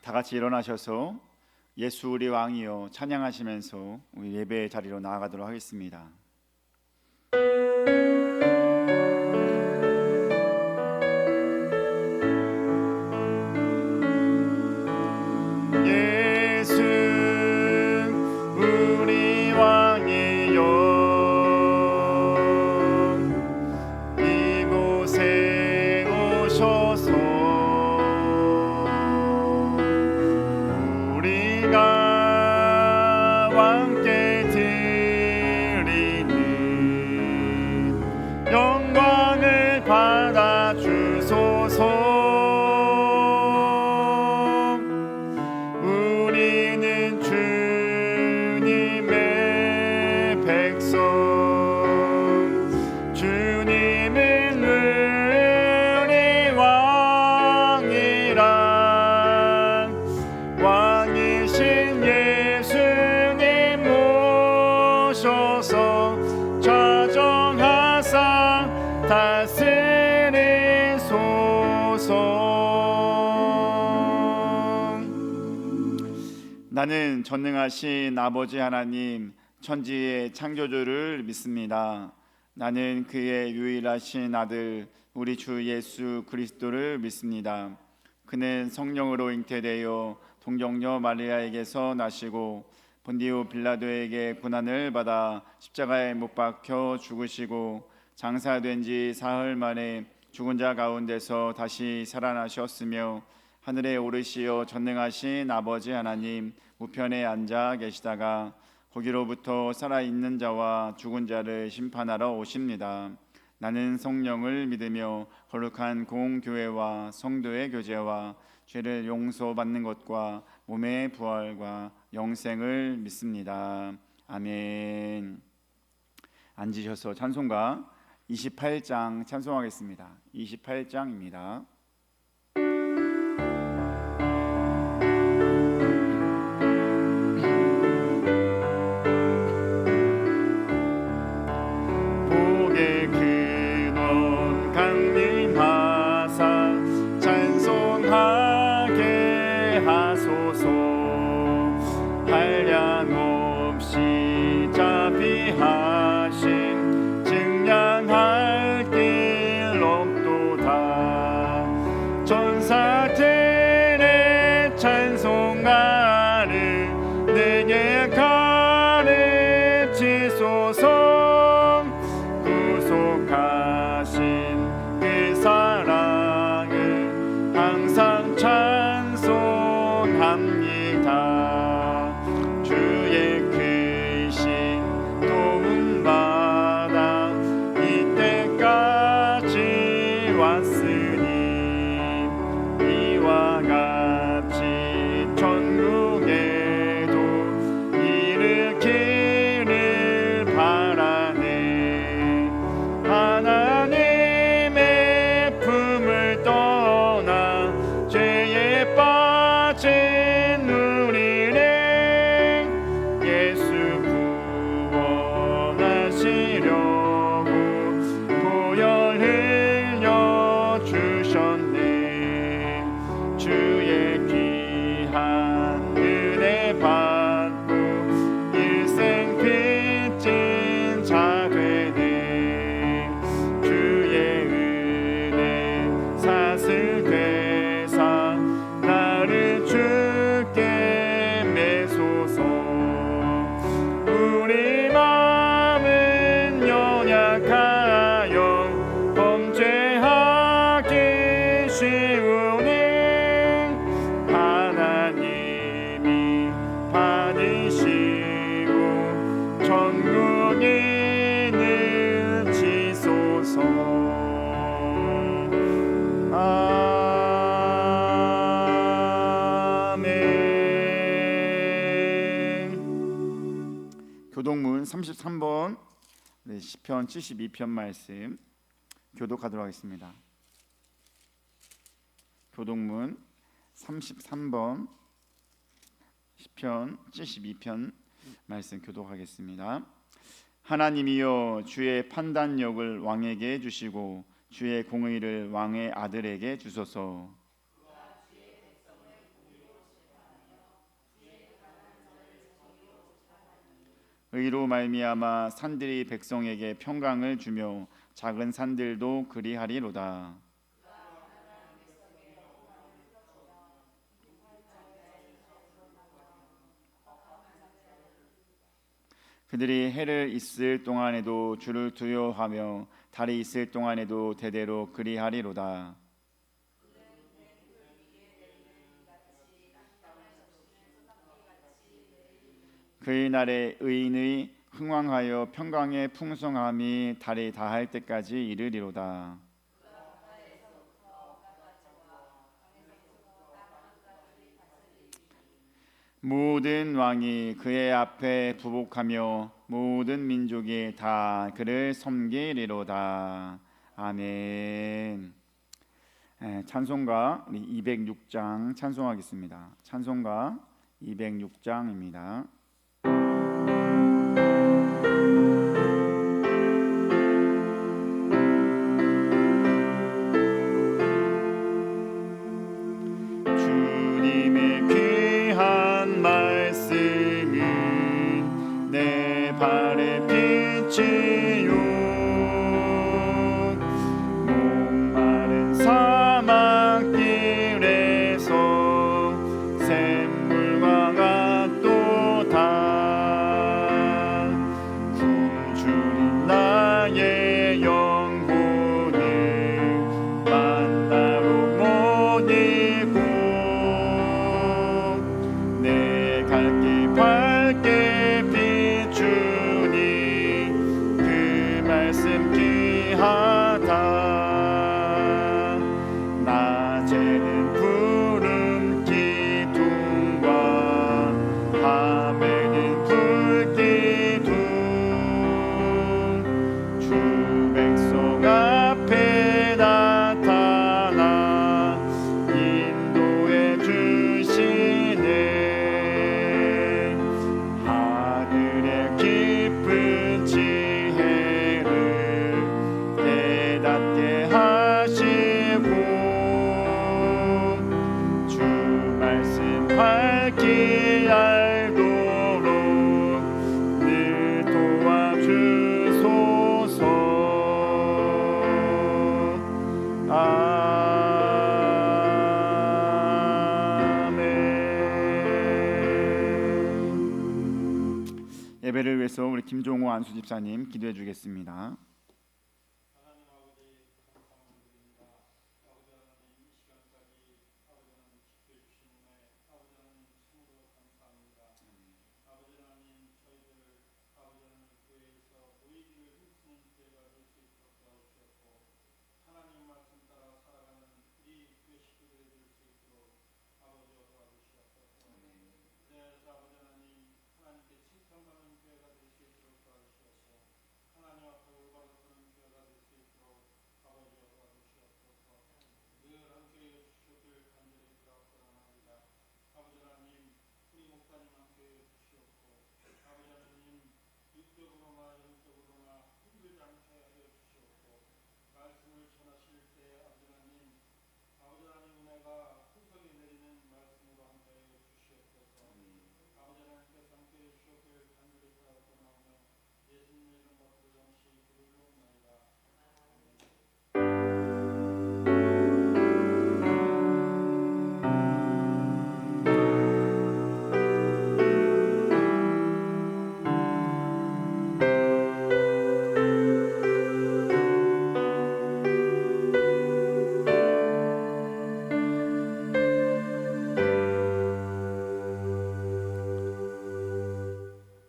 다 같이 일어나셔서 예수 우리 왕이여 찬양하시면서 우리 예배의 자리로 나아가도록 하겠습니다. 예수 우리 왕이여 이곳에 오셔서 우리가 왕께 드리는 영광을 받아 주소서. 우리는 주님의 백성, 주님은 우리 왕이라. 왕이신 예수님 모셔서 좌정하사 다스리소서. 나는 전능하신 아버지 하나님 천지의 창조주를 믿습니다. 나는 그의 유일하신 아들 우리 주 예수 그리스도를 믿습니다. 그는 성령으로 잉태되어 동정녀 마리아에게서 나시고 본디오 빌라도에게 고난을 받아 십자가에 못 박혀 죽으시고 장사된 지 사흘 만에 죽은 자 가운데서 다시 살아나셨으며 하늘에 오르시어 전능하신 아버지 하나님 우편에 앉아 계시다가 거기로부터 살아있는 자와 죽은 자를 심판하러 오십니다. 나는 성령을 믿으며 거룩한 공교회와 성도의 교제와 죄를 용서받는 것과 몸의 부활과 영생을 믿습니다. 아멘. 앉으셔서 찬송가 28장 찬송하겠습니다. 28장입니다. 전사들의 찬송가를 내게 가르치소서. 구속하신 그 사랑을 항상 찬송합니다. 주의 크신 도움받아 이때까지 왔으니 이와 같이 천국에도 이르기를 바라네. 하나님의 품을 떠나 죄에 빠진 우리를 예수 구원하시려고 보혈 흘려 주셨네. 주의 귀한 은혜 받고 일생 빚진 자 되네. 주의 은혜 사슬 되사 나를 주께 매소서. 우리 마음은 연약하여 범죄하기 쉬우니 하나님이 받으시고 천국인을 지소서. 아멘. 교독문 33번 시편 72편 말씀 교독하도록 하겠습니다. 교독문 33번 시편 72편 말씀 교독하겠습니다. 하나님이여 주의 판단력을 왕에게 주시고 주의 공의를 왕의 아들에게 주소서. 의로 말미암아 산들이 백성에게 평강을 주며 작은 산들도 그리하리로다. 그들이 해를 있을 동안에도 주를 두려워하며 달이 있을 동안에도 대대로 그리하리로다. 그의 날에 의인의 흥왕하여 평강의 풍성함이 달이 다할 때까지 이르리로다. 모든 왕이 그의 앞에 부복하며 모든 민족이 다 그를 섬기리로다. 아멘. 찬송가 206장 찬송하겠습니다. 찬송가 206장입니다. 주님의 귀한 말씀은 내 발의 빛이요 목마른 사막길에서 샘물과 같도다. 굶주린 나의 영혼을 만나로 못 이고 내 갈 길 밝게 비추니 그 말씀 귀하다. 낮에는 푸른 기둥과 밤에는 불기둥 주 백성 앞에 나타나 인도해 주시네. 하늘의 깊은 지혜를 깨닫게 하시고 주 말씀 밝히 알도록 늘 도와주소서. 아멘. 예배를 위해서 우리 김종호 안수 집사님 기도해 주겠습니다.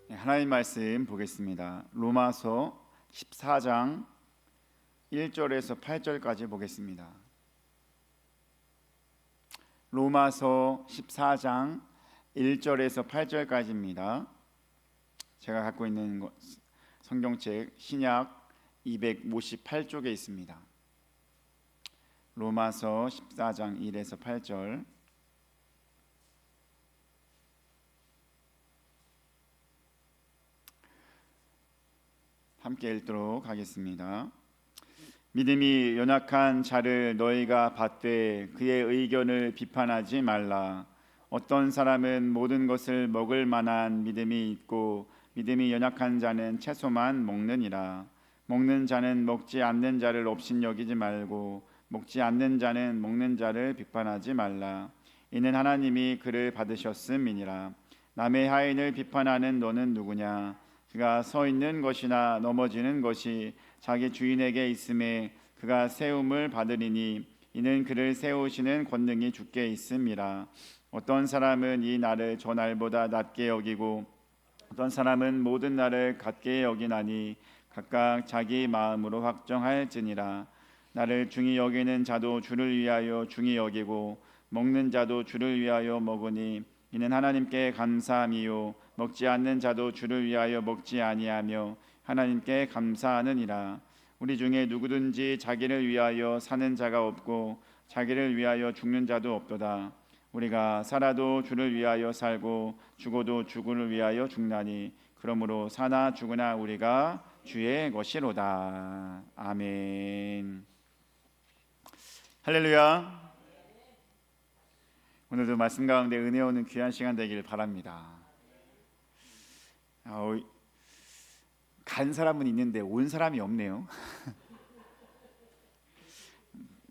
하나님 말씀 보겠습니다. 로마서 14장 1절에서 8절까지 보겠습니다. 로마서 14장 1절에서 8절까지입니다. 제가 갖고 있는 성경책 신약 258쪽에 있습니다. 로마서 14장 1에서 8절. 함께 읽도록 하겠습니다. 믿음이 연약한 자를 너희가 받되 그의 의견을 비판하지 말라. 어떤 사람은 모든 것을 먹을 만한 믿음이 있고 믿음이 연약한 자는 채소만 먹느니라. 먹는 자는 먹지 않는 자를 업신여기지 말고 먹지 않는 자는 먹는 자를 비판하지 말라. 이는 하나님이 그를 받으셨음이니라. 남의 하인을 비판하는 너는 누구냐? 그가 서 있는 것이나 넘어지는 것이 자기 주인에게 있음에 그가 세움을 받으리니 이는 그를 세우시는 권능이 주께 있음이라. 어떤 사람은 이 날을 저 날보다 낮게 여기고 어떤 사람은 모든 날을 같게 여기나니 각각 자기 마음으로 확정할지니라. 나를 중히 여기는 자도 주를 위하여 중히 여기고 먹는 자도 주를 위하여 먹으니 이는 하나님께 감사함이요 먹지 않는 자도 주를 위하여 먹지 아니하며 하나님께 감사하느니라. 우리 중에 누구든지 자기를 위하여 사는 자가 없고 자기를 위하여 죽는 자도 없도다. 우리가 살아도 주를 위하여 살고 죽어도 주를 위하여 죽나니 그러므로 사나 죽으나 우리가 주의 것이로다. 아멘. 할렐루야. 오늘도 말씀 가운데 은혜 오는 귀한 시간 되기를 바랍니다. 간 사람은 있는데 온 사람이 없네요.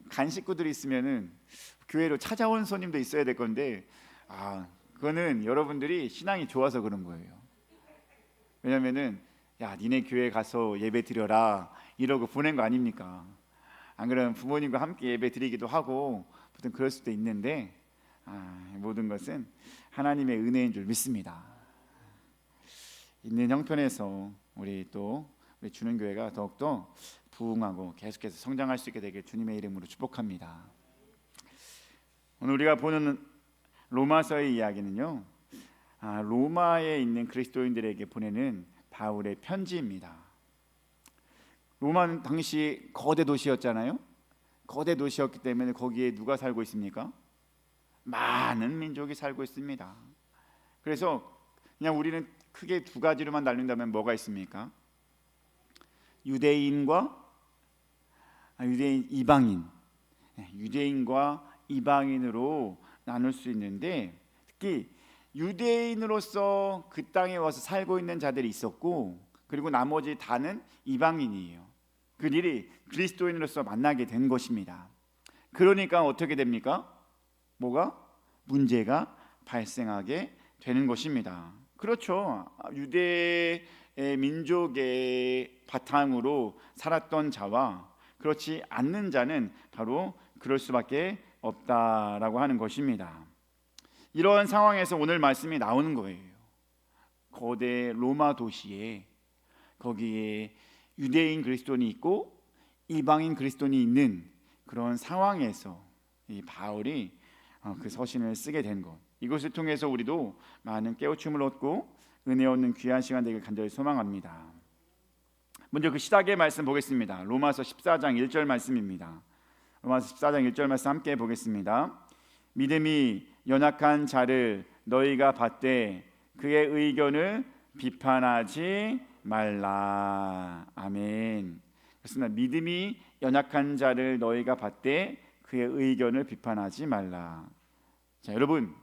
간 식구들이 있으면은 교회로 찾아온 손님도 있어야 될 건데 그거는 여러분들이 신앙이 좋아서 그런 거예요. 왜냐면은 야 니네 교회 가서 예배 드려라 이러고 보낸 거 아닙니까? 안 그러면 부모님과 함께 예배 드리기도 하고 보통 그럴 수도 있는데 모든 것은 하나님의 은혜인 줄 믿습니다. 있는 형편에서 우리 주는 교회가 더욱더 부흥하고 계속해서 성장할 수 있게 되길 주님의 이름으로 축복합니다. 오늘 우리가 보는 로마서의 이야기는요, 로마에 있는 그리스도인들에게 보내는 바울의 편지입니다. 로마는 당시 거대 도시였잖아요. 거대 도시였기 때문에 거기에 누가 살고 있습니까? 많은 민족이 살고 있습니다. 그래서 그냥 우리는 크게 두 가지로만 나눈다면 뭐가 있습니까? 유대인과 이방인, 유대인과 이방인으로 나눌 수 있는데 특히 유대인으로서 그 땅에 와서 살고 있는 자들이 있었고 그리고 나머지 다는 이방인이에요. 그들이 그리스도인으로서 만나게 된 것입니다. 그러니까 어떻게 됩니까? 문제가 발생하게 되는 것입니다. 그렇죠. 유대의 민족의 바탕으로 살았던 자와 그렇지 않는 자는 바로 그럴 수밖에 없다라고 하는 것입니다. 이런 상황에서 오늘 말씀이 나오는 거예요. 거대 로마 도시에 거기에 유대인 그리스도인이 있고 이방인 그리스도인이 있는 그런 상황에서 이 바울이 그 서신을 쓰게 된 것, 이것을 통해서 우리도 많은 깨우침을 얻고 은혜 얻는 귀한 시간 되길 간절히 소망합니다. 먼저 그 시작의 말씀 보겠습니다. 로마서 14장 1절 말씀입니다. 로마서 14장 1절 말씀 함께 보겠습니다. 믿음이 연약한 자를 너희가 받되 그의 의견을 비판하지 말라. 아멘. 그렇습니다. 믿음이 연약한 자를 너희가 받되 그의 의견을 비판하지 말라. 자, 여러분,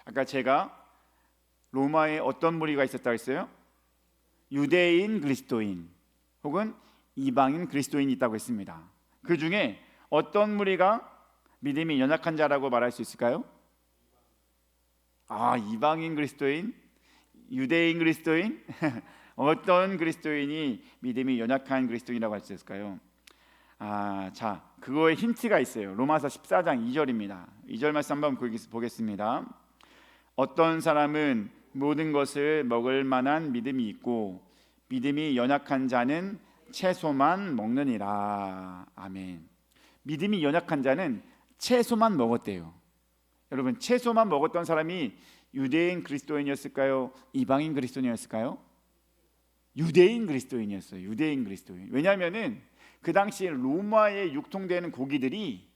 아까 제가 로마에 어떤 무리가 있었다고 했어요? 유대인 그리스도인 혹은 이방인 그리스도인이 있다고 했습니다. 그 중에 어떤 무리가 믿음이 연약한 자라고 말할 수 있을까요? 이방인 그리스도인, 유대인 그리스도인 어떤 그리스도인이 믿음이 연약한 그리스도인이라고 할 수 있을까요? 자, 그거에 힌트가 있어요. 로마서 14장 2절입니다. 2절 말씀 한번 보겠습니다. 어떤 사람은 모든 것을 먹을 만한 믿음이 있고 믿음이 연약한 자는 채소만 먹느니라. 아멘. 믿음이 연약한 자는 채소만 먹었대요. 여러분, 채소만 먹었던 사람이 유대인 그리스도인이었을까요? 이방인 그리스도인이었을까요? 유대인 그리스도인이었어요. 유대인 그리스도인. 왜냐하면은 그 당시 로마에 유통되는 고기들이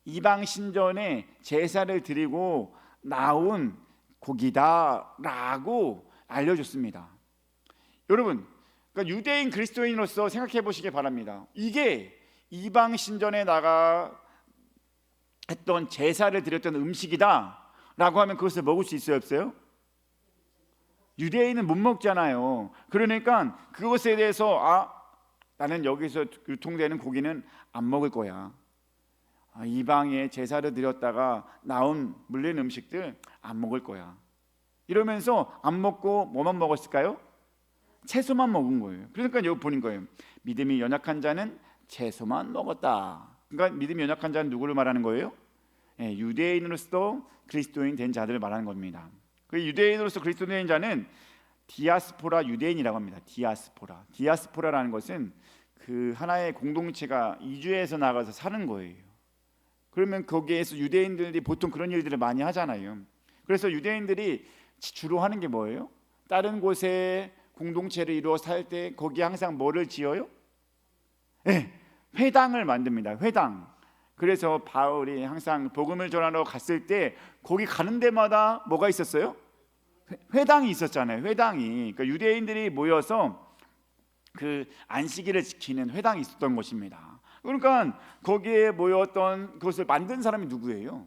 이방 신전에 제사를 드리고 나온 고기다라고 알려줬습니다. 여러분, 그러니까 유대인 그리스도인으로서 생각해 보시기 바랍니다. 이게 이방 신전에 나가 했던 제사를 드렸던 음식이다라고 하면 그것을 먹을 수 있어요, 없어요? 유대인은 못 먹잖아요. 그러니까 그것에 대해서 나는 여기서 유통되는 고기는 안 먹을 거야. 이방에 제사를 드렸다가 나온 물린 음식들 안 먹을 거야. 이러면서 안 먹고 뭐만 먹었을까요? 채소만 먹은 거예요. 그러니까 여기 보는 거예요. 믿음이 연약한 자는 채소만 먹었다. 그러니까 믿음이 연약한 자는 누구를 말하는 거예요? 유대인으로서 그리스도인 된 자들을 말하는 겁니다. 그 유대인으로서 그리스도인 자는 디아스포라 유대인이라고 합니다. 디아스포라라는 것은 그 하나의 공동체가 이주해서 나가서 사는 거예요. 그러면 거기에서 유대인들이 보통 그런 일들을 많이 하잖아요. 그래서 유대인들이 주로 하는 게 뭐예요? 다른 곳에 공동체를 이루어 살 때 거기 항상 뭐를 지어요? 회당을 만듭니다. 회당. 그래서 바울이 항상 복음을 전하러 갔을 때 거기 가는 데마다 뭐가 있었어요? 회당이 있었잖아요. 회당이. 그러니까 유대인들이 모여서 그 안식일을 지키는 회당이 있었던 것입니다. 그러니까 거기에 모였던 그것을 만든 사람이 누구예요?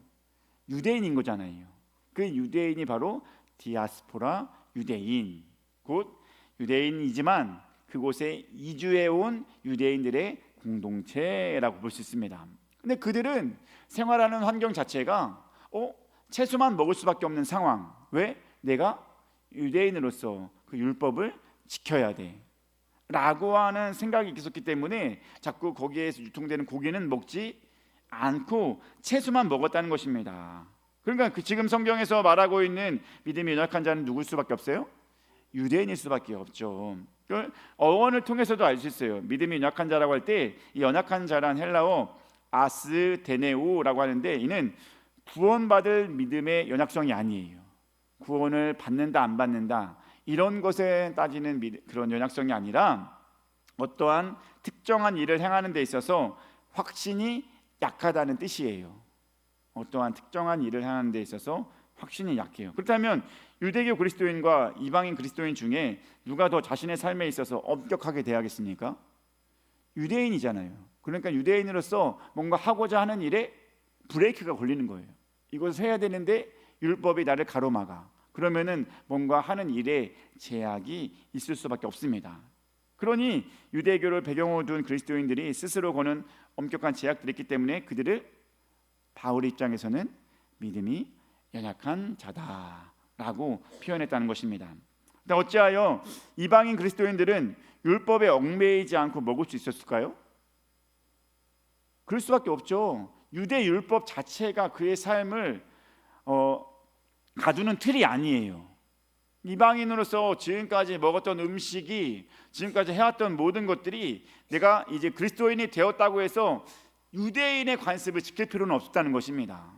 유대인인 거잖아요. 그 유대인이 바로 디아스포라 유대인, 곧 유대인이지만 그곳에 이주해 온 유대인들의 공동체라고 볼 수 있습니다. 근데 그들은 생활하는 환경 자체가 채소만 먹을 수밖에 없는 상황. 왜? 내가 유대인으로서 그 율법을 지켜야 돼 라고 하는 생각이 있었기 때문에 자꾸 거기에서 유통되는 고기는 먹지 않고 채소만 먹었다는 것입니다. 그러니까 지금 성경에서 말하고 있는 믿음이 연약한 자는 누굴 수밖에 없어요? 유대인일 수밖에 없죠. 어원을 통해서도 알 수 있어요. 믿음이 연약한 자라고 할 때 이 연약한 자란 헬라어 아스데네우라고 하는데 이는 구원받을 믿음의 연약성이 아니에요. 구원을 받는다 안 받는다 이런 것에 따지는 그런 연약성이 아니라 어떠한 특정한 일을 행하는 데 있어서 확신이 약하다는 뜻이에요. 어떠한 특정한 일을 하는 데 있어서 확신이 약해요. 그렇다면 유대교 그리스도인과 이방인 그리스도인 중에 누가 더 자신의 삶에 있어서 엄격하게 대하겠습니까? 유대인이잖아요. 그러니까 유대인으로서 뭔가 하고자 하는 일에 브레이크가 걸리는 거예요. 이것을 해야 되는데 율법이 나를 가로막아. 그러면은 뭔가 하는 일에 제약이 있을 수밖에 없습니다. 그러니 유대교를 배경으로 둔 그리스도인들이 스스로 거는 엄격한 제약들이 있기 때문에 그들을 바울의 입장에서는 믿음이 연약한 자다라고 표현했다는 것입니다. 어찌하여 이방인 그리스도인들은 율법에 얽매이지 않고 먹을 수 있었을까요? 그럴 수밖에 없죠. 유대 율법 자체가 그의 삶을 가두는 틀이 아니에요. 이방인으로서 지금까지 먹었던 음식이, 지금까지 해왔던 모든 것들이 내가 이제 그리스도인이 되었다고 해서 유대인의 관습을 지킬 필요는 없었다는 것입니다.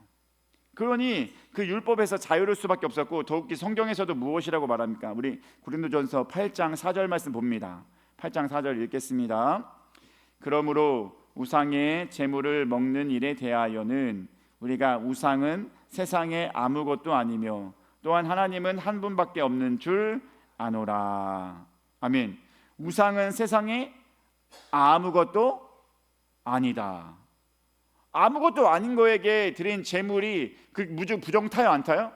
그러니 그 율법에서 자유로울 수밖에 없었고, 더욱이 성경에서도 무엇이라고 말합니까? 우리 고린도전서 8장 4절 말씀 봅니다. 8장 4절 읽겠습니다. 그러므로 우상의 제물을 먹는 일에 대하여는 우리가 우상은 세상에 아무것도 아니며 또한 하나님은 한 분밖에 없는 줄 아노라. 아멘. 우상은 세상에 아무것도 아니다. 아무것도 아닌 거에게 드린 제물이 그 무슨 부정 타요, 안 타요?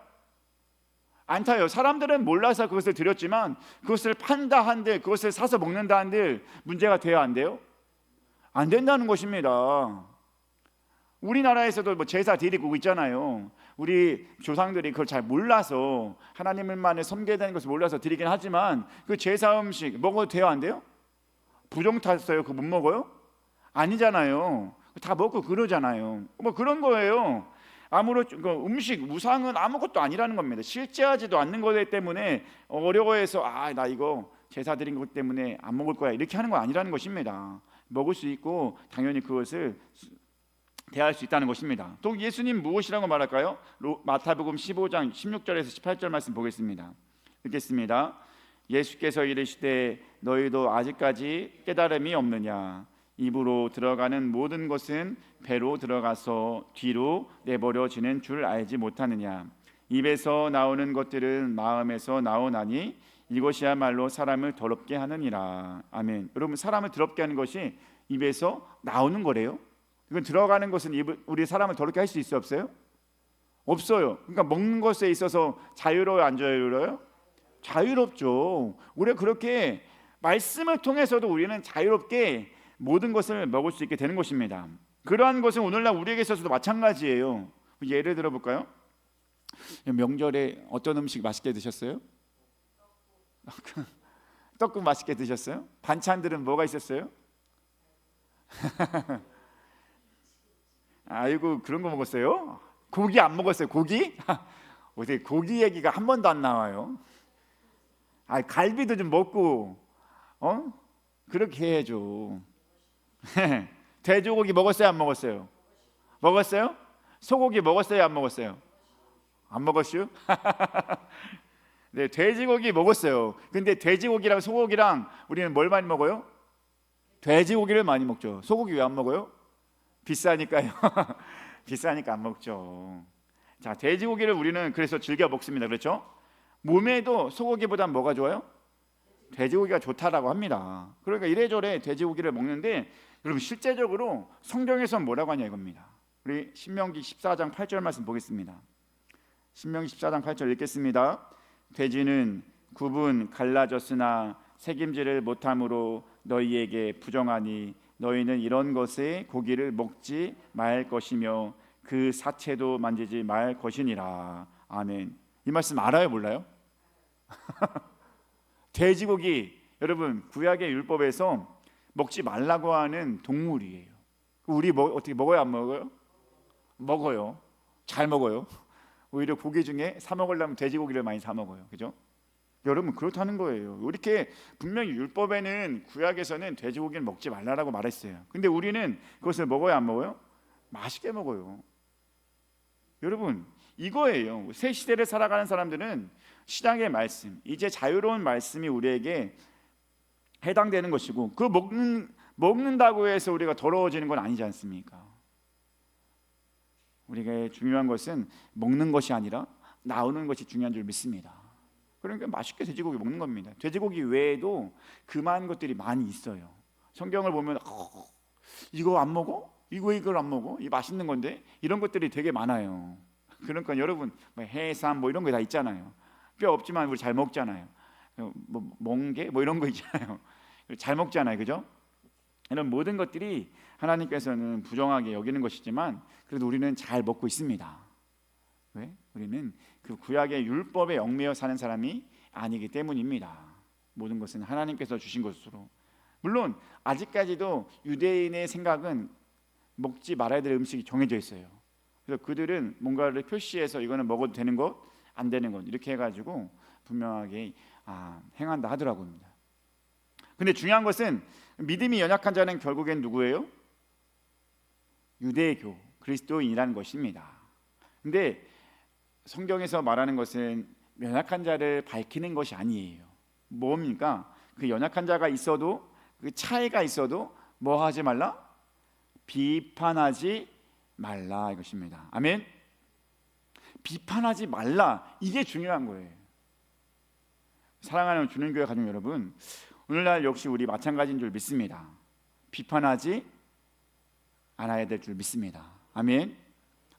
안 타요. 사람들은 몰라서 그것을 드렸지만 그것을 판다 한들, 그것을 사서 먹는다 한들 문제가 돼야 안 돼요? 안 된다는 것입니다. 우리나라에서도 뭐 제사 드리고 있잖아요. 우리 조상들이 그걸 잘 몰라서 하나님만을 섬겨야 되는 것을 몰라서 드리긴 하지만 그 제사 음식 먹어도 돼요, 안 돼요? 부정 탔어요? 그거 못 먹어요? 아니잖아요. 다 먹고 그러잖아요. 뭐 그런 거예요. 음식 우상은 아무것도 아니라는 겁니다. 실제하지도 않는 거기 때문에 어려워해서 나 이거 제사 드린 것 때문에 안 먹을 거야 이렇게 하는 거 아니라는 것입니다. 먹을 수 있고 당연히 그것을 대할 수 있다는 것입니다. 또 예수님 무엇이라고 말할까요? 마태복음 15장 16절에서 18절 말씀 보겠습니다. 읽겠습니다. 예수께서 이르시되 너희도 아직까지 깨달음이 없느냐? 입으로 들어가는 모든 것은 배로 들어가서 뒤로 내버려지는 줄 알지 못하느냐? 입에서 나오는 것들은 마음에서 나오나니 이것이야말로 사람을 더럽게 하느니라. 아멘. 여러분, 사람을 더럽게 하는 것이 입에서 나오는 거래요. 이건 들어가는 것은 우리 사람을 더럽게 할 수 있어요, 없어요? 없어요. 그러니까 먹는 것에 있어서 자유로워요, 안 자유로워요? 자유롭죠. 우리가 그렇게 말씀을 통해서도 우리는 자유롭게 모든 것을 먹을 수 있게 되는 것입니다. 그러한 것은 오늘날 우리에게 있어서도 마찬가지예요. 예를 들어 볼까요? 명절에 어떤 음식 맛있게 드셨어요? 떡국 맛있게 드셨어요? 반찬들은 뭐가 있었어요? 아이고, 그런 거 먹었어요? 고기 안 먹었어요? 고기? 어떻게 고기 얘기가 한 번도 안 나와요? 갈비도 좀 먹고 그렇게 해야죠. 돼지고기 먹었어요? 안 먹었어요? 먹었어요? 소고기 먹었어요? 안 먹었어요? 안 먹었슈? 네, 돼지고기 먹었어요. 근데 돼지고기랑 소고기랑 우리는 뭘 많이 먹어요? 돼지고기를 많이 먹죠. 소고기 왜 안 먹어요? 비싸니까요. 비싸니까 안 먹죠. 자, 돼지고기를 우리는 그래서 즐겨 먹습니다. 그렇죠? 몸에도 소고기보다 뭐가 좋아요? 돼지고기가 좋다라고 합니다. 그러니까 이래저래 돼지고기를 먹는데, 여러분 실제적으로 성경에서 뭐라고 하냐 이겁니다. 우리 신명기 14장 8절 말씀 보겠습니다. 신명기 14장 8절 읽겠습니다. 돼지는 구분 갈라졌으나 책임지를 못함으로 너희에게 부정하니 너희는 이런 것의 고기를 먹지 말 것이며 그 사체도 만지지 말 것이니라. 아멘. 이 말씀 알아요, 몰라요? 돼지고기, 여러분 구약의 율법에서 먹지 말라고 하는 동물이에요. 우리 어떻게 먹어요, 안 먹어요? 먹어요. 잘 먹어요. 오히려 고기 중에 사 먹으려면 돼지고기를 많이 사 먹어요. 그죠? 여러분 그렇다는 거예요. 이렇게 분명히 율법에는, 구약에서는 돼지고기를 먹지 말라라고 말했어요. 근데 우리는 그것을 먹어요, 안 먹어요? 맛있게 먹어요. 여러분 이거예요. 새 시대를 살아가는 사람들은 신약의 말씀, 이제 자유로운 말씀이 우리에게 해당되는 것이고, 그 먹는다고 해서 우리가 더러워지는 건 아니지 않습니까? 우리가 중요한 것은 먹는 것이 아니라 나오는 것이 중요한 줄 믿습니다. 그러니까 맛있게 돼지고기 먹는 겁니다. 돼지고기 외에도 그만한 것들이 많이 있어요. 성경을 보면 이거 안 먹어? 이걸 안 먹어? 이 맛있는 건데? 이런 것들이 되게 많아요. 그러니까 여러분 해삼 이런 거 다 있잖아요. 뼈 없지만 우리 잘 먹잖아요. 멍게 이런 거 있잖아요. 잘 먹잖아요. 그죠? 이런 모든 것들이 하나님께서는 부정하게 여기는 것이지만 그래도 우리는 잘 먹고 있습니다. 왜? 우리는 그 구약의 율법에 얽매여 사는 사람이 아니기 때문입니다. 모든 것은 하나님께서 주신 것으로. 물론 아직까지도 유대인의 생각은 먹지 말아야 될 음식이 정해져 있어요. 그래서 그들은 뭔가를 표시해서 이거는 먹어도 되는 것, 안 되는 것 이렇게 해가지고 분명하게 행한다 하더라고요. 근데 중요한 것은 믿음이 연약한 자는 결국엔 누구예요? 유대교, 그리스도인이라는 것입니다. 근데 성경에서 말하는 것은 연약한 자를 밝히는 것이 아니에요. 뭡니까? 그 연약한 자가 있어도, 그 차이가 있어도 뭐 하지 말라? 비판하지 말라 이것입니다. 아멘. 비판하지 말라, 이게 중요한 거예요. 사랑하는 주는 교회 가족 여러분, 오늘날 역시 우리 마찬가지인 줄 믿습니다. 비판하지 않아야 될 줄 믿습니다. 아멘.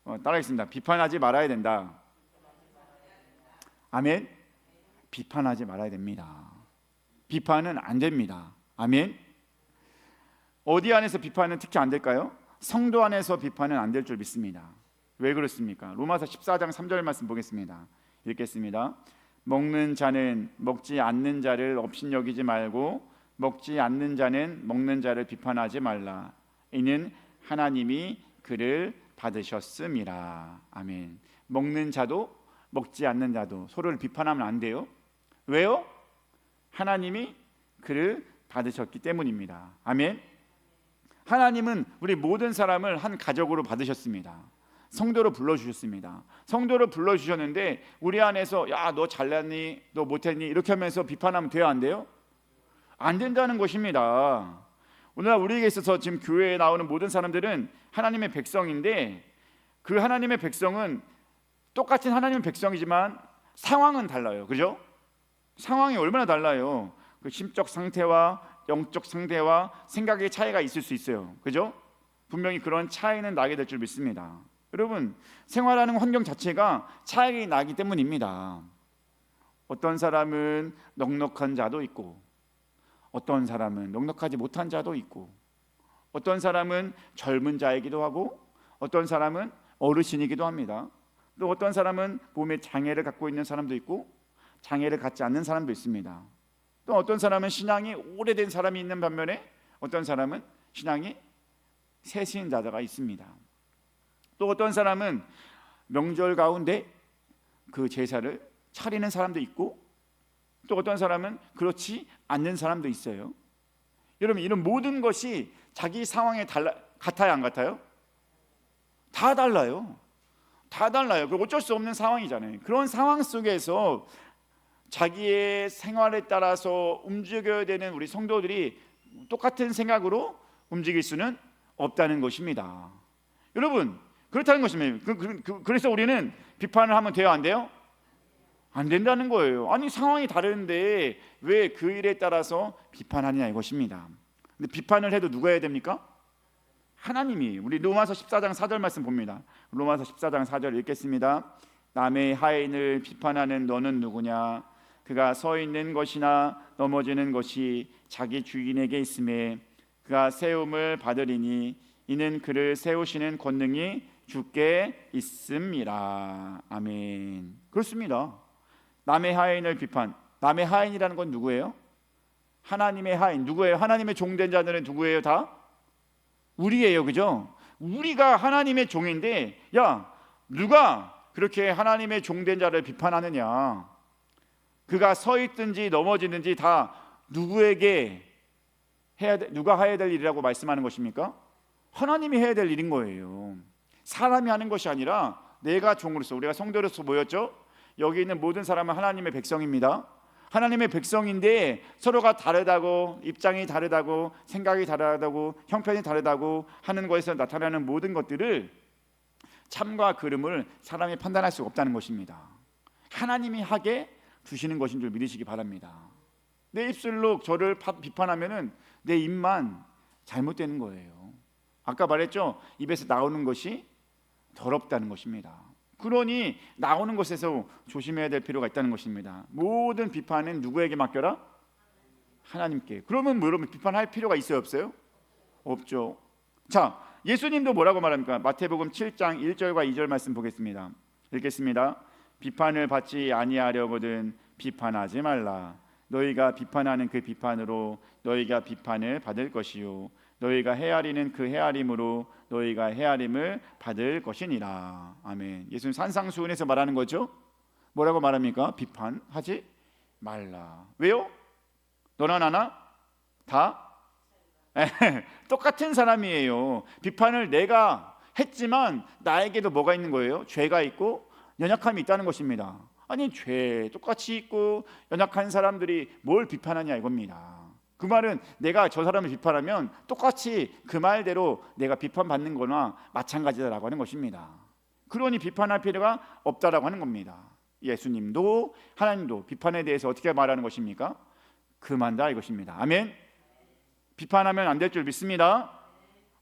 따라하겠습니다. 비판하지 말아야 된다. 아멘. 비판하지 말아야 됩니다. 비판은 안 됩니다. 아멘. 어디 안에서 비판은 특히 안 될까요? 성도 안에서 비판은 안 될 줄 믿습니다. 왜 그렇습니까? 로마서 14장 3절 말씀 보겠습니다. 읽겠습니다. 먹는 자는 먹지 않는 자를 업신여기지 말고 먹지 않는 자는 먹는 자를 비판하지 말라. 이는 하나님이 그를 받으셨음이라. 아멘. 먹는 자도 먹지 않는 자도 서로를 비판하면 안 돼요. 왜요? 하나님이 그를 받으셨기 때문입니다. 아멘. 하나님은 우리 모든 사람을 한 가족으로 받으셨습니다. 성도로 불러주셨습니다. 성도로 불러주셨는데 우리 안에서 야, 너 잘났니? 너 못했니? 이렇게 하면서 비판하면 돼요? 안 돼요? 안 된다는 것입니다. 오늘날 우리에게 있어서 지금 교회에 나오는 모든 사람들은 하나님의 백성인데, 그 하나님의 백성은 똑같은 하나님의 백성이지만 상황은 달라요. 그죠? 상황이 얼마나 달라요. 그 심적 상태와 영적 상태와 생각의 차이가 있을 수 있어요. 그죠? 분명히 그런 차이는 나게 될 줄 믿습니다. 여러분, 생활하는 환경 자체가 차이가 나기 때문입니다. 어떤 사람은 넉넉한 자도 있고, 어떤 사람은 넉넉하지 못한 자도 있고, 어떤 사람은 젊은 자이기도 하고, 어떤 사람은 어르신이기도 합니다. 또 어떤 사람은 몸에 장애를 갖고 있는 사람도 있고, 장애를 갖지 않는 사람도 있습니다. 또 어떤 사람은 신앙이 오래된 사람이 있는 반면에 어떤 사람은 신앙이 새신 자가 있습니다. 또 어떤 사람은 명절 가운데 그 제사를 차리는 사람도 있고, 또 어떤 사람은 그렇지 않는 사람도 있어요. 여러분, 이런 모든 것이 자기 상황에 같아요, 안 같아요? 다 달라요. 다 달라요. 그 어쩔 수 없는 상황이잖아요. 그런 상황 속에서 자기의 생활에 따라서 움직여야 되는 우리 성도들이 똑같은 생각으로 움직일 수는 없다는 것입니다. 여러분, 그렇다는 것입니다. 그래서 우리는 비판을 하면 돼요, 안 돼요? 안 된다는 거예요. 아니, 상황이 다른데 왜 그 일에 따라서 비판하느냐 이것입니다. 근데 비판을 해도 누가 해야 됩니까? 하나님이. 우리 로마서 14장 4절 말씀 봅니다. 로마서 14장 4절 읽겠습니다. 남의 하인을 비판하는 너는 누구냐? 그가 서 있는 것이나 넘어지는 것이 자기 주인에게 있음에 그가 세움을 받으리니 이는 그를 세우시는 권능이 주께 있음이라. 아멘. 그렇습니다. 남의 하인을 비판. 남의 하인이라는 건 누구예요? 하나님의 하인. 누구예요? 하나님의 종된 자들은 누구예요? 다 우리예요, 그죠? 우리가 하나님의 종인데, 야, 누가 그렇게 하나님의 종된 자를 비판하느냐? 그가 서 있든지 넘어지든지 다 누구에게 누가 해야 될 일이라고 말씀하는 것입니까? 하나님이 해야 될 일인 거예요. 사람이 하는 것이 아니라 내가 종으로서, 우리가 성도로서 모였죠? 여기 있는 모든 사람은 하나님의 백성입니다. 하나님의 백성인데 서로가 다르다고, 입장이 다르다고, 생각이 다르다고, 형편이 다르다고 하는 것에서 나타나는 모든 것들을 참과 그름을 사람이 판단할 수 없다는 것입니다. 하나님이 하게 주시는 것인 줄 믿으시기 바랍니다. 내 입술로 저를 비판하면은 내 입만 잘못되는 거예요. 아까 말했죠? 입에서 나오는 것이 더럽다는 것입니다. 그러니 나오는 것에서 조심해야 될 필요가 있다는 것입니다. 모든 비판은 누구에게 맡겨라? 하나님께. 그러면 뭐 여러분 비판할 필요가 있어요, 없어요? 없죠. 자, 예수님도 뭐라고 말합니까? 마태복음 7장 1절과 2절 말씀 보겠습니다. 읽겠습니다. 비판을 받지 아니하려거든 비판하지 말라. 너희가 비판하는 그 비판으로 너희가 비판을 받을 것이요 너희가 헤아리는 그 헤아림으로 너희가 헤아림을 받을 것이니라. 아멘. 예수님 산상수훈에서 말하는 거죠. 뭐라고 말합니까? 비판하지 말라. 왜요? 너나 나나 다 똑같은 사람이에요. 비판을 내가 했지만 나에게도 뭐가 있는 거예요? 죄가 있고 연약함이 있다는 것입니다. 아니, 죄 똑같이 있고 연약한 사람들이 뭘 비판하냐 이겁니다. 그 말은 내가 저 사람을 비판하면 똑같이 그 말대로 내가 비판받는 거나 마찬가지다라고 하는 것입니다. 그러니 비판할 필요가 없다라고 하는 겁니다. 예수님도 하나님도 비판에 대해서 어떻게 말하는 것입니까? 그만다 이것입니다. 아멘. 비판하면 안 될 줄 믿습니다.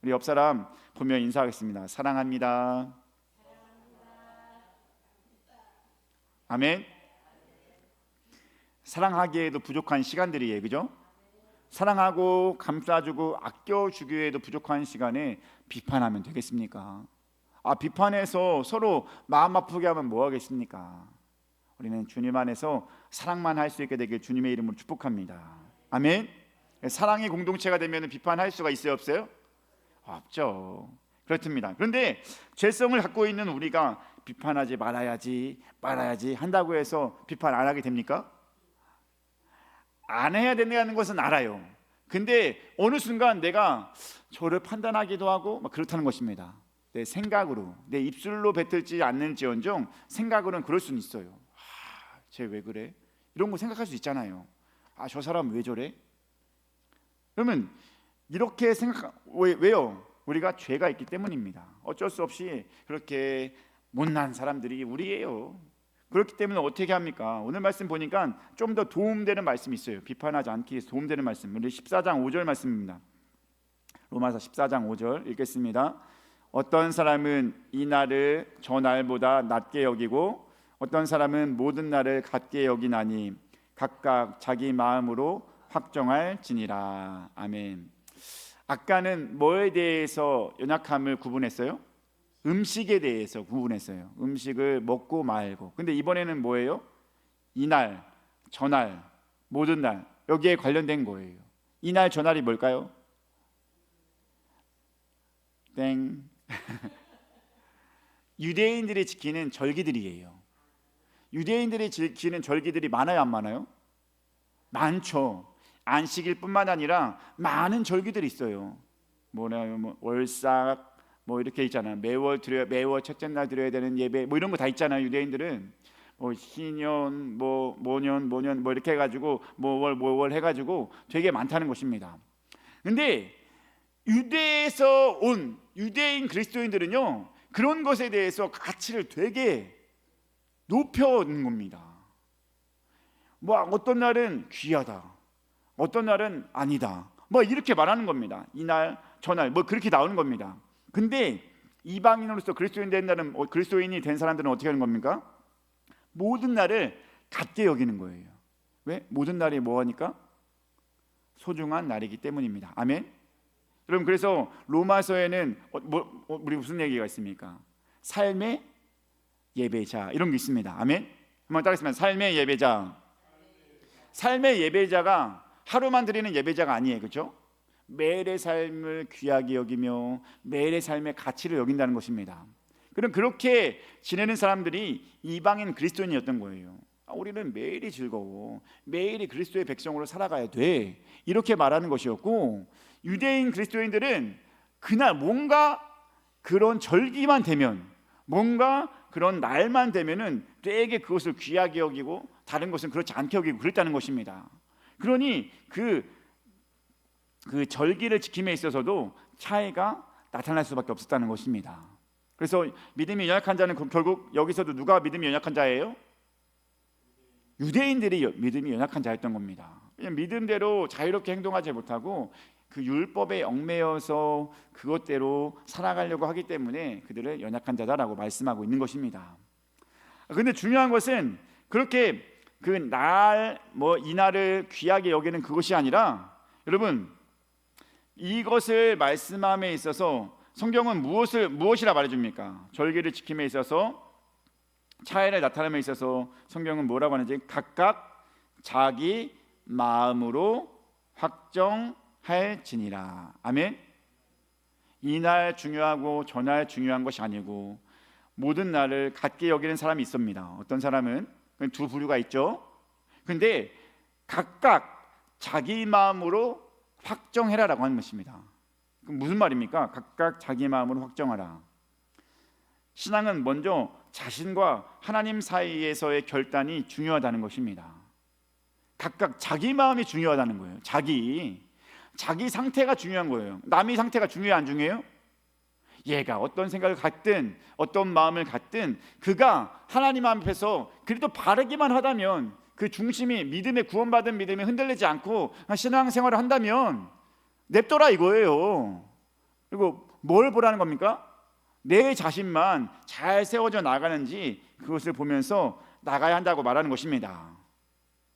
우리 옆 사람 보며 인사하겠습니다. 사랑합니다. 아멘. 사랑하기에도 부족한 시간들이에요, 그죠? 사랑하고 감싸주고 아껴주기에도 부족한 시간에 비판하면 되겠습니까? 비판해서 서로 마음 아프게 하면 뭐 하겠습니까? 우리는 주님 안에서 사랑만 할 수 있게 되길 주님의 이름으로 축복합니다. 아멘. 사랑의 공동체가 되면 비판할 수가 있어요, 없어요? 없죠. 그렇습니다. 그런데 죄성을 갖고 있는 우리가 비판하지 말아야지 한다고 해서 비판 안 하게 됩니까? 안 해야 된다는 것은 알아요. 근데 어느 순간 내가 저를 판단하기도 하고 막 그렇다는 것입니다. 내 생각으로, 내 입술로 뱉을지 않는지언정 생각으로는 그럴 수는 있어요. 쟤 왜 그래? 이런 거 생각할 수 있잖아요. 저 사람 왜 저래? 그러면 이렇게 왜요? 우리가 죄가 있기 때문입니다. 어쩔 수 없이 그렇게 못난 사람들이 우리예요. 그렇기 때문에 어떻게 합니까? 오늘 말씀 보니까 좀 더 도움되는 말씀이 있어요. 비판하지 않기 위해서 도움되는 말씀. 우리 14장 5절 말씀입니다. 로마서 14장 5절 읽겠습니다. 어떤 사람은 이 날을 저 날보다 낮게 여기고 어떤 사람은 모든 날을 같게 여기나니 각각 자기 마음으로 확정할지니라. 아멘. 아까는 뭐에 대해서 연약함을 구분했어요? 음식에 대해서 구분했어요. 음식을 먹고 말고. 근데 이번에는 뭐예요? 이날, 저날, 모든 날, 여기에 관련된 거예요. 이날 저날이 뭘까요? 땡. 유대인들이 지키는 절기들이에요. 유대인들이 지키는 절기들이 많아요, 안 많아요? 많죠. 안식일 뿐만 아니라 많은 절기들이 있어요. 뭐냐면 뭐 월삭 뭐 이렇게 있잖아요. 매월 첫째 날 드려야 되는 예배 뭐 이런 거 다 있잖아요. 유대인들은 뭐 희년 뭐 모년 뭐 이렇게 해가지고 뭐월 해가지고 되게 많다는 것입니다. 근데 유대에서 온 유대인 그리스도인들은요, 그런 것에 대해서 가치를 되게 높여놓는 겁니다. 뭐 어떤 날은 귀하다, 어떤 날은 아니다, 뭐 이렇게 말하는 겁니다. 이날 저날 뭐 그렇게 나오는 겁니다. 근데 이방인으로서 그리스도인이 된 사람들은 어떻게 하는 겁니까? 모든 날을 같게 여기는 거예요. 왜? 모든 날이 뭐하니까? 소중한 날이기 때문입니다. 아멘. 여러분, 그래서 로마서에는 우리 무슨 얘기가 있습니까? 삶의 예배자 이런 게 있습니다. 아멘. 한번 따라하시면 삶의 예배자. 삶의 예배자가 하루만 드리는 예배자가 아니에요, 그렇죠? 매일의 삶을 귀하게 여기며 매일의 삶의 가치를 여긴다는 것입니다. 그럼 그렇게 지내는 사람들이 이방인 그리스도인이었던 거예요. 우리는 매일이 즐거워, 매일이 그리스도의 백성으로 살아가야 돼, 이렇게 말하는 것이었고, 유대인 그리스도인들은 그날 뭔가 그런 절기만 되면, 뭔가 그런 날만 되면은 되게 그것을 귀하게 여기고 다른 것은 그렇지 않게 여기고 그랬다는 것입니다. 그러니 그 절기를 지킴에 있어서도 차이가 나타날 수밖에 없었다는 것입니다. 그래서 믿음이 연약한 자는 결국 여기서도 누가 믿음이 연약한 자예요? 유대인들이 믿음이 연약한 자였던 겁니다. 그냥 믿음대로 자유롭게 행동하지 못하고 그 율법에 얽매여서 그것대로 살아가려고 하기 때문에 그들을 연약한 자다라고 말씀하고 있는 것입니다. 그런데 중요한 것은 그렇게 그 날 이 날을 귀하게 여기는 그것이 아니라, 여러분, 이것을 말씀함에 있어서 성경은 무엇이라 말해줍니까? 절기를 지킴에 있어서, 차이를 나타냄에 있어서 성경은 뭐라고 하는지, 각각 자기 마음으로 확정할지니라. 아멘. 이날 중요하고 저날 중요한 것이 아니고 모든 날을 같게 여기는 사람이 있습니다. 어떤 사람은 두 부류가 있죠. 근데 각각 자기 마음으로 확정해라라고 하는 것입니다. 그럼 무슨 말입니까? 각각 자기 마음으로 확정하라. 신앙은 먼저 자신과 하나님 사이에서의 결단이 중요하다는 것입니다. 각각 자기 마음이 중요하다는 거예요. 자기 상태가 중요한 거예요. 남의 상태가 중요해요, 안 중요해요? 얘가 어떤 생각을 갖든 어떤 마음을 갖든 그가 하나님 앞에서 그래도 바르기만 하다면, 그 중심이 믿음에 구원받은 믿음에 흔들리지 않고 신앙생활을 한다면 냅둬라 이거예요. 그리고 뭘 보라는 겁니까? 내 자신만 잘 세워져 나가는지 그것을 보면서 나가야 한다고 말하는 것입니다.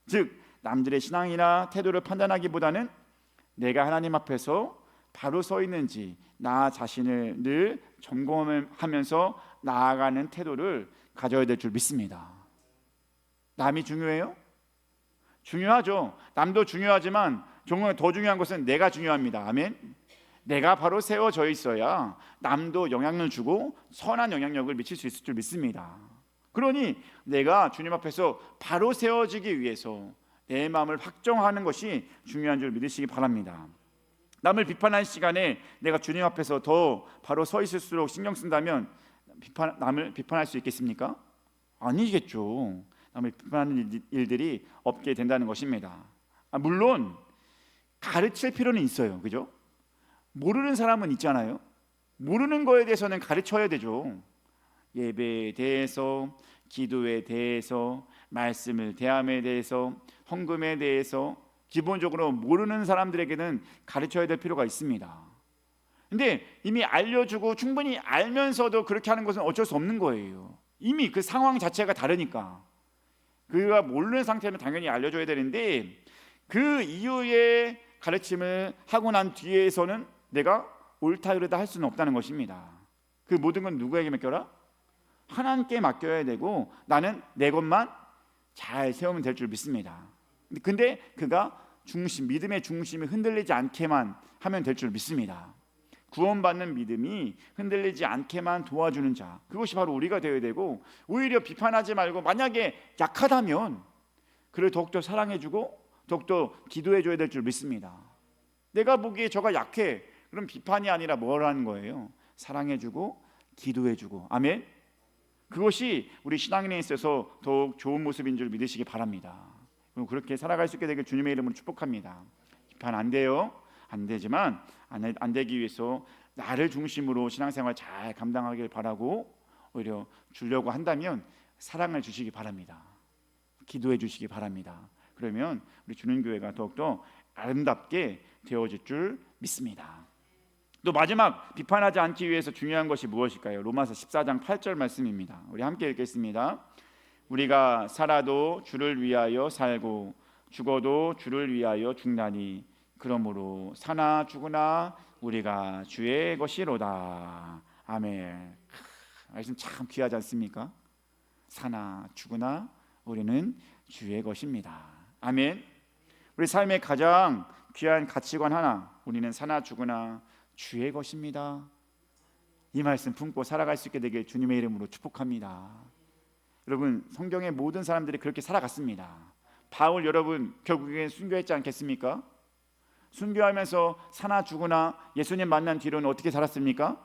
즉, 남들의 신앙이나 태도를 판단하기보다는 내가 하나님 앞에서 바로 서 있는지 나 자신을 늘 점검하면서 나아가는 태도를 가져야 될 줄 믿습니다. 남이 중요해요? 중요하죠. 남도 중요하지만 정말 더 중요한 것은 내가 중요합니다. 아멘. 내가 바로 세워져 있어야 남도 영향을 주고 선한 영향력을 미칠 수 있을 줄 믿습니다. 그러니 내가 주님 앞에서 바로 세워지기 위해서 내 마음을 확정하는 것이 중요한 줄 믿으시기 바랍니다. 남을 비판할 시간에 내가 주님 앞에서 더 바로 서 있을수록 신경 쓴다면 남을 비판할 수 있겠습니까? 아니겠죠. 남을 비판하는 일들이 없게 된다는 것입니다. 물론 가르칠 필요는 있어요, 그죠? 모르는 사람은 있잖아요. 모르는 거에 대해서는 가르쳐야 되죠. 예배에 대해서, 기도에 대해서, 말씀을 대함에 대해서, 헌금에 대해서 기본적으로 모르는 사람들에게는 가르쳐야 될 필요가 있습니다. 근데 이미 알려주고 충분히 알면서도 그렇게 하는 것은 어쩔 수 없는 거예요. 이미 그 상황 자체가 다르니까 그가 모르는 상태는 당연히 알려줘야 되는데 그 이후에 가르침을 하고 난 뒤에서는 내가 옳다 그르다 할 수는 없다는 것입니다. 그 모든 건 누구에게 맡겨라? 하나님께 맡겨야 되고 나는 내 것만 잘 세우면 될 줄 믿습니다. 근데 그가 믿음의 중심이 흔들리지 않게만 하면 될 줄 믿습니다. 구원받는 믿음이 흔들리지 않게만 도와주는 자, 그것이 바로 우리가 되어야 되고, 오히려 비판하지 말고 만약에 약하다면 그를 더욱더 사랑해주고 더욱더 기도해줘야 될 줄 믿습니다. 내가 보기에 저가 약해, 그럼 비판이 아니라 뭐라는 거예요? 사랑해주고 기도해주고. 아멘. 그것이 우리 신앙인에 있어서 더욱 좋은 모습인 줄 믿으시기 바랍니다. 그럼 그렇게 살아갈 수 있게 되길 주님의 이름으로 축복합니다. 비판 안 돼요. 안 되지만 안 되기 위해서 나를 중심으로 신앙생활 잘 감당하길 바라고, 오히려 주려고 한다면 사랑을 주시기 바랍니다. 기도해 주시기 바랍니다. 그러면 우리 주는 교회가 더욱더 아름답게 되어질 줄 믿습니다. 또 마지막, 비판하지 않기 위해서 중요한 것이 무엇일까요? 로마서 14장 8절 말씀입니다. 우리 함께 읽겠습니다. 우리가 살아도 주를 위하여 살고 죽어도 주를 위하여 죽나니 그러므로 사나 죽으나 우리가 주의 것이로다. 아멘. 말씀 참 귀하지 않습니까? 사나 죽으나 우리는 주의 것입니다. 아멘. 우리 삶의 가장 귀한 가치관 하나, 우리는 사나 죽으나 주의 것입니다. 이 말씀 품고 살아갈 수 있게 되길 주님의 이름으로 축복합니다. 여러분, 성경의 모든 사람들이 그렇게 살아갔습니다. 바울 여러분 결국엔 순교했지 않겠습니까? 순교하면서 사나 죽으나 예수님 만난 뒤로는 어떻게 살았습니까?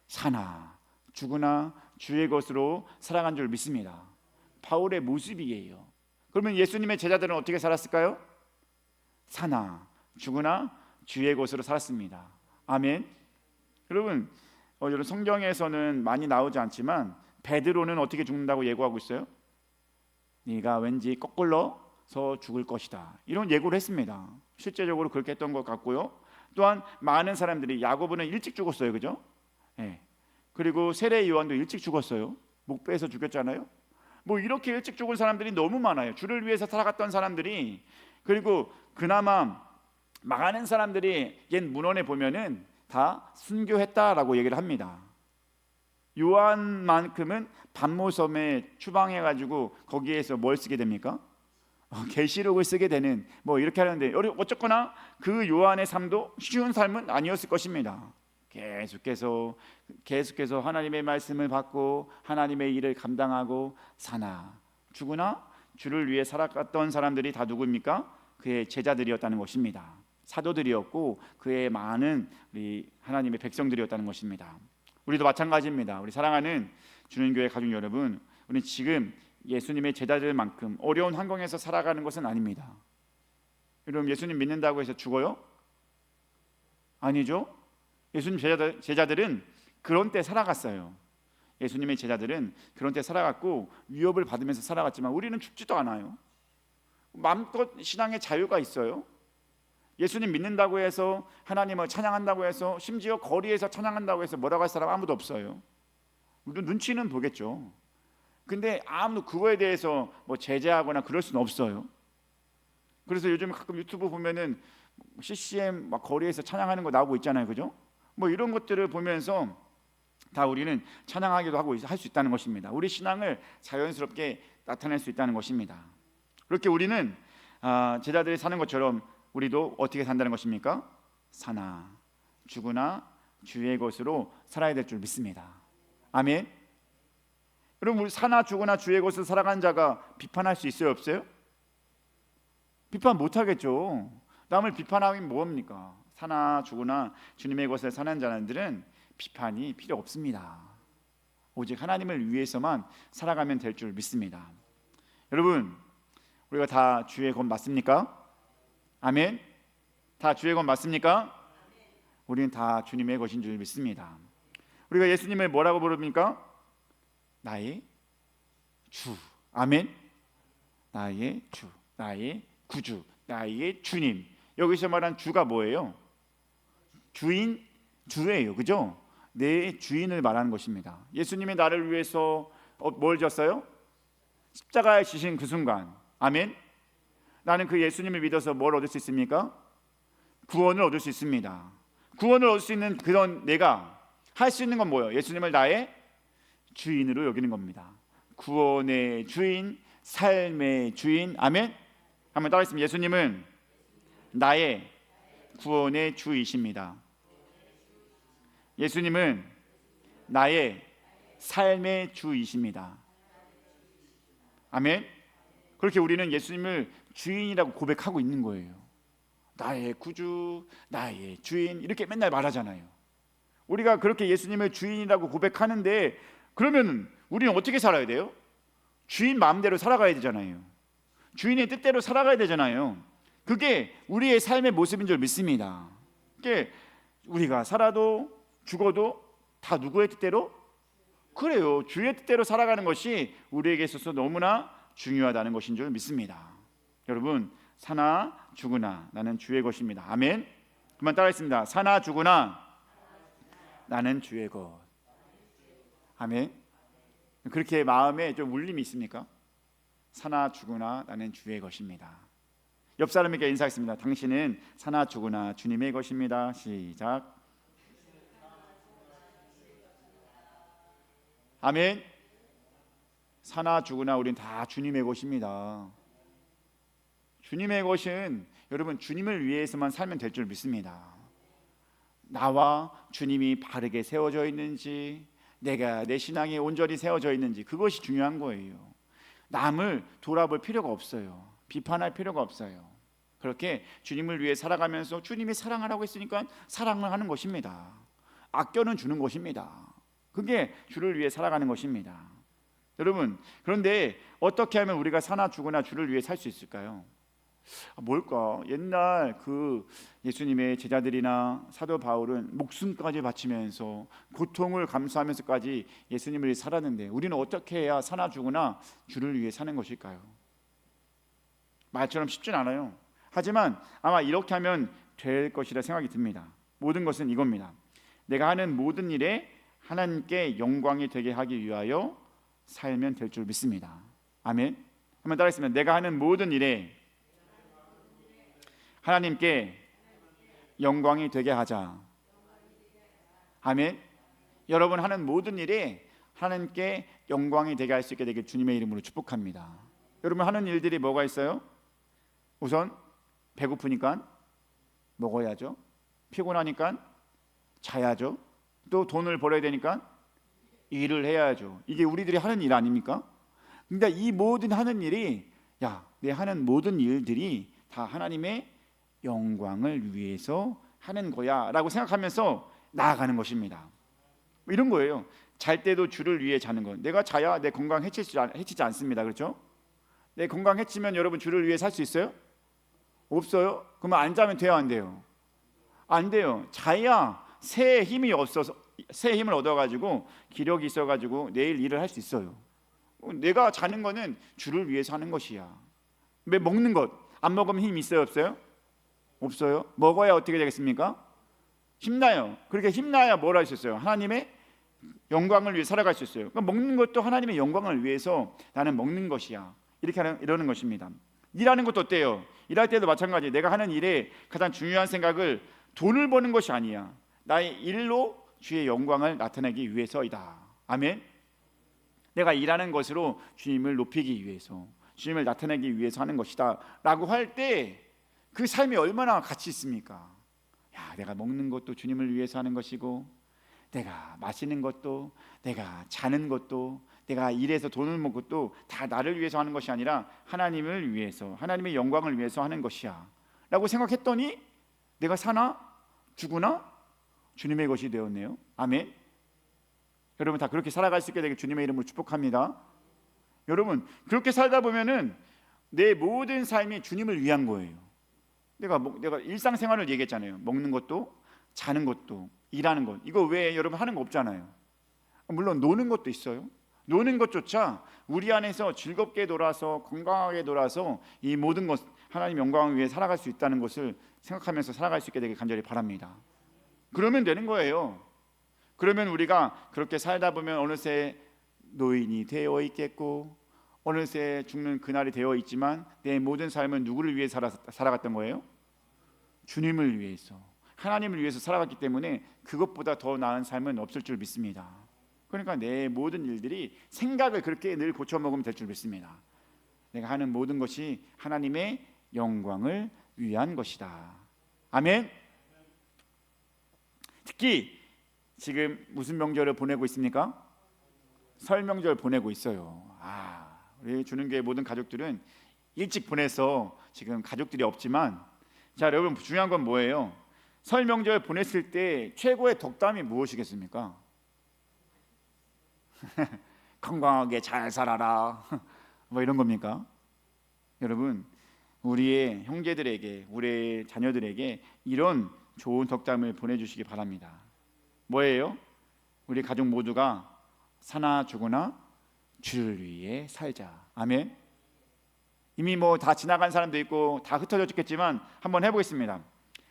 사나 죽으나 주의 것으로 살아간 줄 믿습니다. 바울의 모습이에요. 그러면 예수님의 제자들은 어떻게 살았을까요? 사나 죽으나 주의 것으로 살았습니다. 아멘. 여러분, 여러분 성경에서는 많이 나오지 않지만 베드로는 어떻게 죽는다고 예고하고 있어요? 네가 왠지 거꾸로서 죽을 것이다, 이런 예고를 했습니다. 실제적으로 그렇게 했던 것 같고요. 또한 많은 사람들이, 야고보는 일찍 죽었어요, 그죠? 네. 그리고 세례 요한도 일찍 죽었어요. 목배에서 죽였잖아요. 뭐 이렇게 일찍 죽은 사람들이 너무 많아요. 주를 위해서 살아갔던 사람들이. 그리고 그나마 많은 사람들이 옛 문헌에 보면은 다 순교했다라고 얘기를 합니다. 요한만큼은 반모섬에 추방해가지고 거기에서 뭘 쓰게 됩니까? 계시록을 쓰게 되는, 뭐 이렇게 하는데, 어쨌거나 그 요한의 삶도 쉬운 삶은 아니었을 것입니다. 계속해서 하나님의 말씀을 받고 하나님의 일을 감당하고 사나 죽으나 주를 위해 살아갔던 사람들이 다 누구입니까? 그의 제자들이었다는 것입니다. 사도들이었고 그의 많은 우리 하나님의 백성들이었다는 것입니다. 우리도 마찬가지입니다. 우리 사랑하는 주는 교회 가족 여러분, 우리는 지금 예수님의 제자들만큼 어려운 환경에서 살아가는 것은 아닙니다. 여러분, 예수님 믿는다고 해서 죽어요? 아니죠. 예수님 제자들은 그런 때 살아갔어요. 예수님의 제자들은 그런 때 살아갔고 위협을 받으면서 살아갔지만 우리는 죽지도 않아요. 마음껏 신앙의 자유가 있어요. 예수님 믿는다고 해서, 하나님을 찬양한다고 해서, 심지어 거리에서 찬양한다고 해서 뭐라고 할 사람 아무도 없어요. 우리도 눈치는 보겠죠. 근데 아무도 그거에 대해서 뭐 제재하거나 그럴 수는 없어요. 그래서 요즘 가끔 유튜브 보면은 CCM 막 거리에서 찬양하는 거 나오고 있잖아요, 그죠? 뭐 이런 것들을 보면서 다 우리는 찬양하기도 하고 할 수 있다는 것입니다. 우리 신앙을 자연스럽게 나타낼 수 있다는 것입니다. 그렇게 우리는 제자들이 사는 것처럼 우리도 어떻게 산다는 것입니까? 사나 죽으나 주의 것으로 살아야 될 줄 믿습니다. 아멘. 여러분, 우리 사나 죽으나 주의 것으로 살아간 자가 비판할 수 있어요, 없어요? 비판 못하겠죠. 남을 비판하면 뭐합니까? 사나 죽으나 주님의 것을 사는 자들은 비판이 필요 없습니다. 오직 하나님을 위해서만 살아가면 될 줄 믿습니다. 여러분, 우리가 다 주의 것 맞습니까? 아멘. 다 주의 것 맞습니까? 우리는 다 주님의 것인 줄 믿습니다. 우리가 예수님을 뭐라고 부릅니까? 나의 주. 아멘. 나의 주, 나의 구주, 나의 주님. 여기서 말한 주가 뭐예요? 주예요, 그죠? 내 주인을 말하는 것입니다. 예수님이 나를 위해서 뭘 졌어요? 십자가에 지신 그 순간. 아멘. 나는 그 예수님을 믿어서 뭘 얻을 수 있습니까? 구원을 얻을 수 있습니다. 구원을 얻을 수 있는 그런 내가 할 수 있는 건 뭐예요? 예수님을 나의 주인으로 여기는 겁니다. 구원의 주인, 삶의 주인. 아멘. 한번 따라하겠습니다. 예수님은 나의 구원의 주이십니다. 예수님은 나의 삶의 주이십니다. 아멘. 그렇게 우리는 예수님을 주인이라고 고백하고 있는 거예요. 나의 구주, 나의 주인, 이렇게 맨날 말하잖아요. 우리가 그렇게 예수님을 주인이라고 고백하는데, 그러면 우리는 어떻게 살아야 돼요? 주인 마음대로 살아가야 되잖아요. 주인의 뜻대로 살아가야 되잖아요. 그게 우리의 삶의 모습인 줄 믿습니다. 그게 우리가 살아도 죽어도 다 누구의 뜻대로? 그래요. 주의 뜻대로 살아가는 것이 우리에게 있어서 너무나 중요하다는 것인 줄 믿습니다. 여러분, 사나 죽으나 나는 주의 것입니다. 아멘. 그만 따라했습니다. 사나 죽으나 나는 주의 것. 아멘. 그렇게 마음에 좀 울림이 있습니까? 사나 죽으나 나는 주의 것입니다. 옆 사람에게 인사하겠습니다. 당신은 사나 죽으나 주님의 것입니다. 시작. 아멘. 사나 죽으나 우린 다 주님의 것입니다. 주님의 것은 여러분 주님을 위해서만 살면 될 줄 믿습니다. 나와 주님이 바르게 세워져 있는지, 내가 내 신앙이 온전히 세워져 있는지, 그것이 중요한 거예요. 남을 돌아볼 필요가 없어요. 비판할 필요가 없어요. 그렇게 주님을 위해 살아가면서 주님이 사랑하라고 했으니까 사랑을 하는 것입니다. 아껴는 주는 것입니다. 그게 주를 위해 살아가는 것입니다. 여러분, 그런데 어떻게 하면 우리가 사나 죽으나 주를 위해 살 수 있을까요? 뭘까? 옛날 그 예수님의 제자들이나 사도 바울은 목숨까지 바치면서 고통을 감수하면서까지 예수님을 위해 살았는데, 우리는 어떻게 해야 사나 죽으나 주를 위해 사는 것일까요? 말처럼 쉽진 않아요. 하지만 아마 이렇게 하면 될 것이라 생각이 듭니다. 모든 것은 이겁니다. 내가 하는 모든 일에 하나님께 영광이 되게 하기 위하여 살면 될 줄 믿습니다. 아멘. 한번 따라했습니다. 내가 하는 모든 일에 하나님께 영광이 되게 하자. 아멘. 여러분 하는 모든 일에 하나님께 영광이 되게 할 수 있게 되길 주님의 이름으로 축복합니다. 여러분 하는 일들이 뭐가 있어요? 우선 배고프니까 먹어야죠. 피곤하니까 자야죠. 또 돈을 벌어야 되니까 일을 해야죠. 이게 우리들이 하는 일 아닙니까? 근데 이 모든 하는 일이, 내 하는 모든 일들이 다 하나님의 영광을 위해서 하는 거야 라고 생각하면서 나아가는 것입니다. 이런 거예요. 잘 때도 주를 위해 자는 것. 내가 자야 내 건강 해치지 않습니다. 그렇죠? 내 건강 해치면 여러분 주를 위해 살 수 있어요? 없어요? 그러면 안 자면 돼요, 안 돼요? 안 돼요. 자야 새 힘이 없어서, 새 힘을 얻어가지고 기력이 있어가지고 내일 일을 할 수 있어요. 내가 자는 거는 주를 위해서 하는 것이야. 왜 먹는 것? 안 먹으면 힘 있어요, 없어요? 없어요. 먹어야 어떻게 되겠습니까? 힘나요. 그렇게 힘나야 뭘 할 수 있어요? 하나님의 영광을 위해 살아갈 수 있어요. 그러니까 먹는 것도 하나님의 영광을 위해서 나는 먹는 것이야. 이러는 것입니다. 일하는 것도 어때요? 일할 때도 마찬가지. 내가 하는 일에 가장 중요한 생각을 돈을 버는 것이 아니야. 나의 일로 주의 영광을 나타내기 위해서이다. 아멘. 내가 일하는 것으로 주님을 높이기 위해서, 주님을 나타내기 위해서 하는 것이다 라고 할 때 그 삶이 얼마나 가치 있습니까? 내가 먹는 것도 주님을 위해서 하는 것이고, 내가 마시는 것도, 내가 자는 것도, 내가 일해서 돈을 먹는 것도 다 나를 위해서 하는 것이 아니라 하나님을 위해서, 하나님의 영광을 위해서 하는 것이야 라고 생각했더니 내가 사나 죽으나 주님의 것이 되었네요. 아멘. 여러분 다 그렇게 살아갈 수 있게 되길 주님의 이름으로 축복합니다. 여러분 그렇게 살다 보면은 내 모든 삶이 주님을 위한 거예요. 내가 일상생활을 얘기했잖아요. 먹는 것도, 자는 것도, 일하는 것, 이거 외에 여러분 하는 거 없잖아요. 물론 노는 것도 있어요. 노는 것조차 우리 안에서 즐겁게 놀아서, 건강하게 놀아서 이 모든 것 하나님 영광을 위해 살아갈 수 있다는 것을 생각하면서 살아갈 수 있게 되길 간절히 바랍니다. 그러면 되는 거예요. 그러면 우리가 그렇게 살다 보면 어느새 노인이 되어 있겠고 어느새 죽는 그날이 되어 있지만 내 모든 삶은 누구를 위해 살아갔던 거예요? 주님을 위해서, 하나님을 위해서 살아갔기 때문에 그것보다 더 나은 삶은 없을 줄 믿습니다. 그러니까 내 모든 일들이 생각을 그렇게 늘 고쳐먹으면 될 줄 믿습니다. 내가 하는 모든 것이 하나님의 영광을 위한 것이다. 아멘. 특히 지금 무슨 명절을 보내고 있습니까? 설 명절 보내고 있어요. 우리 주는교회 모든 가족들은 일찍 보내서 지금 가족들이 없지만, 자 여러분, 중요한 건 뭐예요? 설 명절 보냈을 때 최고의 덕담이 무엇이겠습니까? 건강하게 잘 살아라 뭐 이런 겁니까? 여러분, 우리의 형제들에게, 우리의 자녀들에게 이런 좋은 덕담을 보내주시기 바랍니다. 뭐예요? 우리 가족 모두가 사나 죽으나 주를 위해 살자. 아멘. 이미 뭐 다 지나간 사람도 있고 다 흩어져 죽겠지만 한번 해보겠습니다.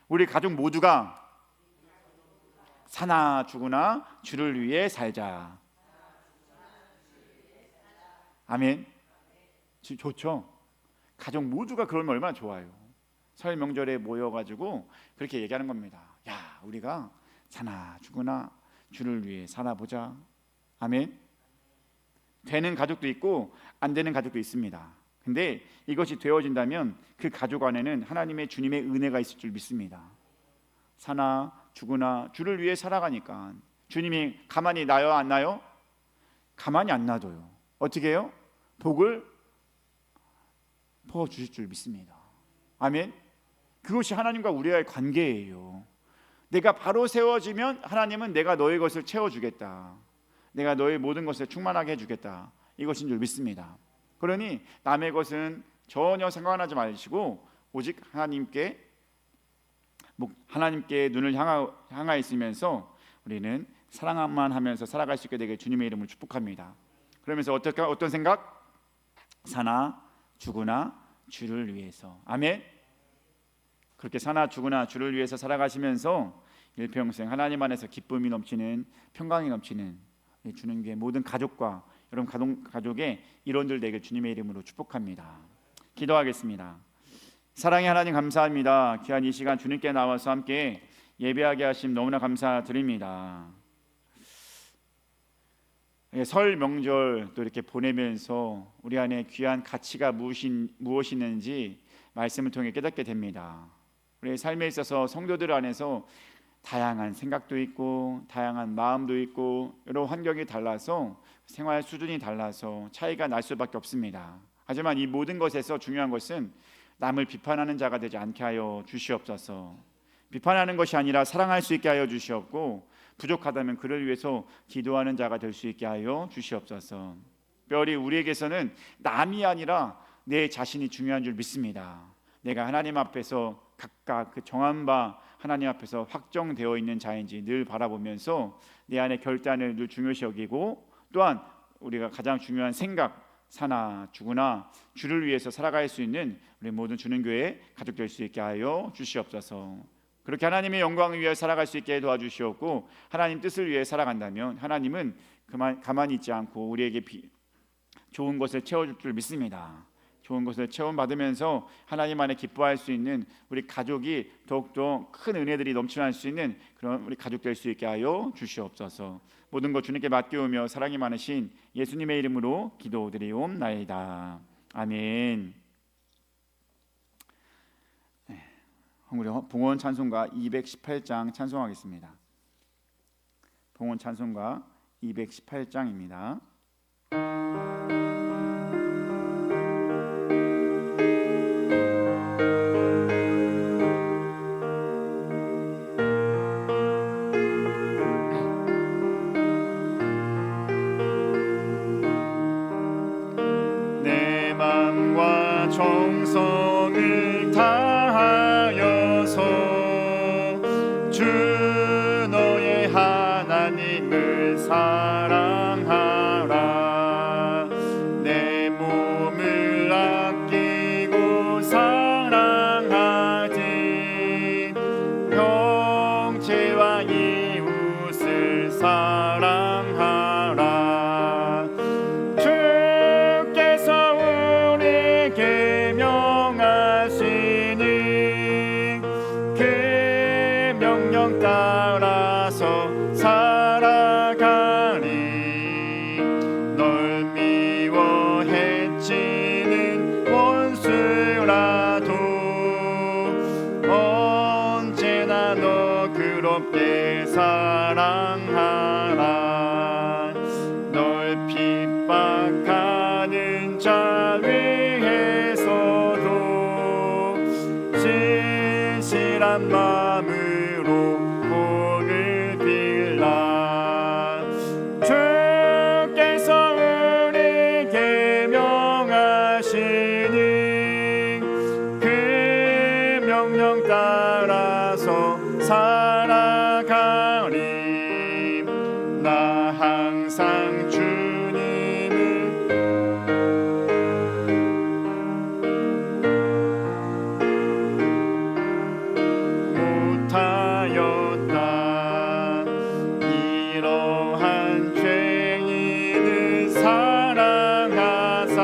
우리 가족 모두가 사나 죽으나 주를 위해 살자. 아멘. 좋죠. 가족 모두가 그러면 얼마나 좋아요. 설 명절에 모여가지고 그렇게 얘기하는 겁니다. 야, 우리가 사나 죽으나 주를 위해 살아보자. 아멘. 되는 가족도 있고 안 되는 가족도 있습니다. 근데 이것이 되어진다면 그 가족 안에는 하나님의 주님의 은혜가 있을 줄 믿습니다. 사나 죽으나 주를 위해 살아가니까 주님이 가만히 놔요, 안 놔요? 가만히 안 놔둬요. 어떻게 해요? 복을 부어주실 줄 믿습니다. 아멘. 그것이 하나님과 우리와의 관계예요. 내가 바로 세워지면 하나님은 내가 너의 것을 채워주겠다, 내가 너의 모든 것을 충만하게 해주겠다, 이것인 줄 믿습니다. 그러니 남의 것은 전혀 상관하지 마시고 오직 하나님께 눈을 향하 있으면서 우리는 사랑만 하면서 살아갈 수 있게 되길 주님의 이름으로 축복합니다. 그러면서 어떤 생각? 사나 죽으나 주를 위해서. 아멘. 그렇게 사나 죽으나 주를 위해서 살아가시면서 일평생 하나님 안에서 기쁨이 넘치는, 평강이 넘치는 주는 게 모든 가족과 여러분 가족의 일원들 되길 주님의 이름으로 축복합니다. 기도하겠습니다. 사랑의 하나님, 감사합니다. 귀한 이 시간 주님께 나와서 함께 예배하게 하심 너무나 감사드립니다. 설 명절 또 이렇게 보내면서 우리 안에 귀한 가치가 무엇이 있는지 말씀을 통해 깨닫게 됩니다. 우리의 삶에 있어서 성도들 안에서 다양한 생각도 있고 다양한 마음도 있고 여러 환경이 달라서 생활 수준이 달라서 차이가 날 수밖에 없습니다. 하지만 이 모든 것에서 중요한 것은 남을 비판하는 자가 되지 않게 하여 주시옵소서. 비판하는 것이 아니라 사랑할 수 있게 하여 주시옵고, 부족하다면 그를 위해서 기도하는 자가 될 수 있게 하여 주시옵소서. 특별히 우리에게서는 남이 아니라 내 자신이 중요한 줄 믿습니다. 내가 하나님 앞에서 각각 그 정한 바 하나님 앞에서 확정되어 있는 자인지 늘 바라보면서 내 안의 결단을 늘 중요시 여기고, 또한 우리가 가장 중요한 생각, 사나 죽으나 주를 위해서 살아갈 수 있는 우리 모든 주는교회 가족 될 수 있게 하여 주시옵소서. 그렇게 하나님의 영광을 위해 살아갈 수 있게 도와주시옵고, 하나님 뜻을 위해 살아간다면 하나님은 가만히 있지 않고 우리에게 좋은 것을 채워줄 줄 믿습니다. 좋은 것을 체험받으면서 하나님 안에 기뻐할 수 있는 우리 가족이 더욱더 큰 은혜들이 넘쳐날 수 있는 그런 우리 가족 될 수 있게 하여 주시옵소서. 모든 것 주님께 맡기오며 사랑이 많으신 예수님의 이름으로 기도드리옵나이다. 아멘. 우리 봉헌 찬송가 218장 찬송하겠습니다. 봉헌 찬송가 218장입니다. 내 맘과 정성을 다하여서 주 너의 하나님을 사랑하라. 내 몸을 아끼고 사랑하지. 형제와 이웃을 사랑하라. 따라서 살아가리. 널 미워 해치는 원수라도 언제나 너 그롭게 사랑하라. 널 핍박하는 자 위에서도 진실한 마음으로 복을 빌라. 주께서 우리에게 명하시니 그 명령 따라서 살아가리. 나 항상 주님을 못하였다. 이러한 죄인을 사랑하사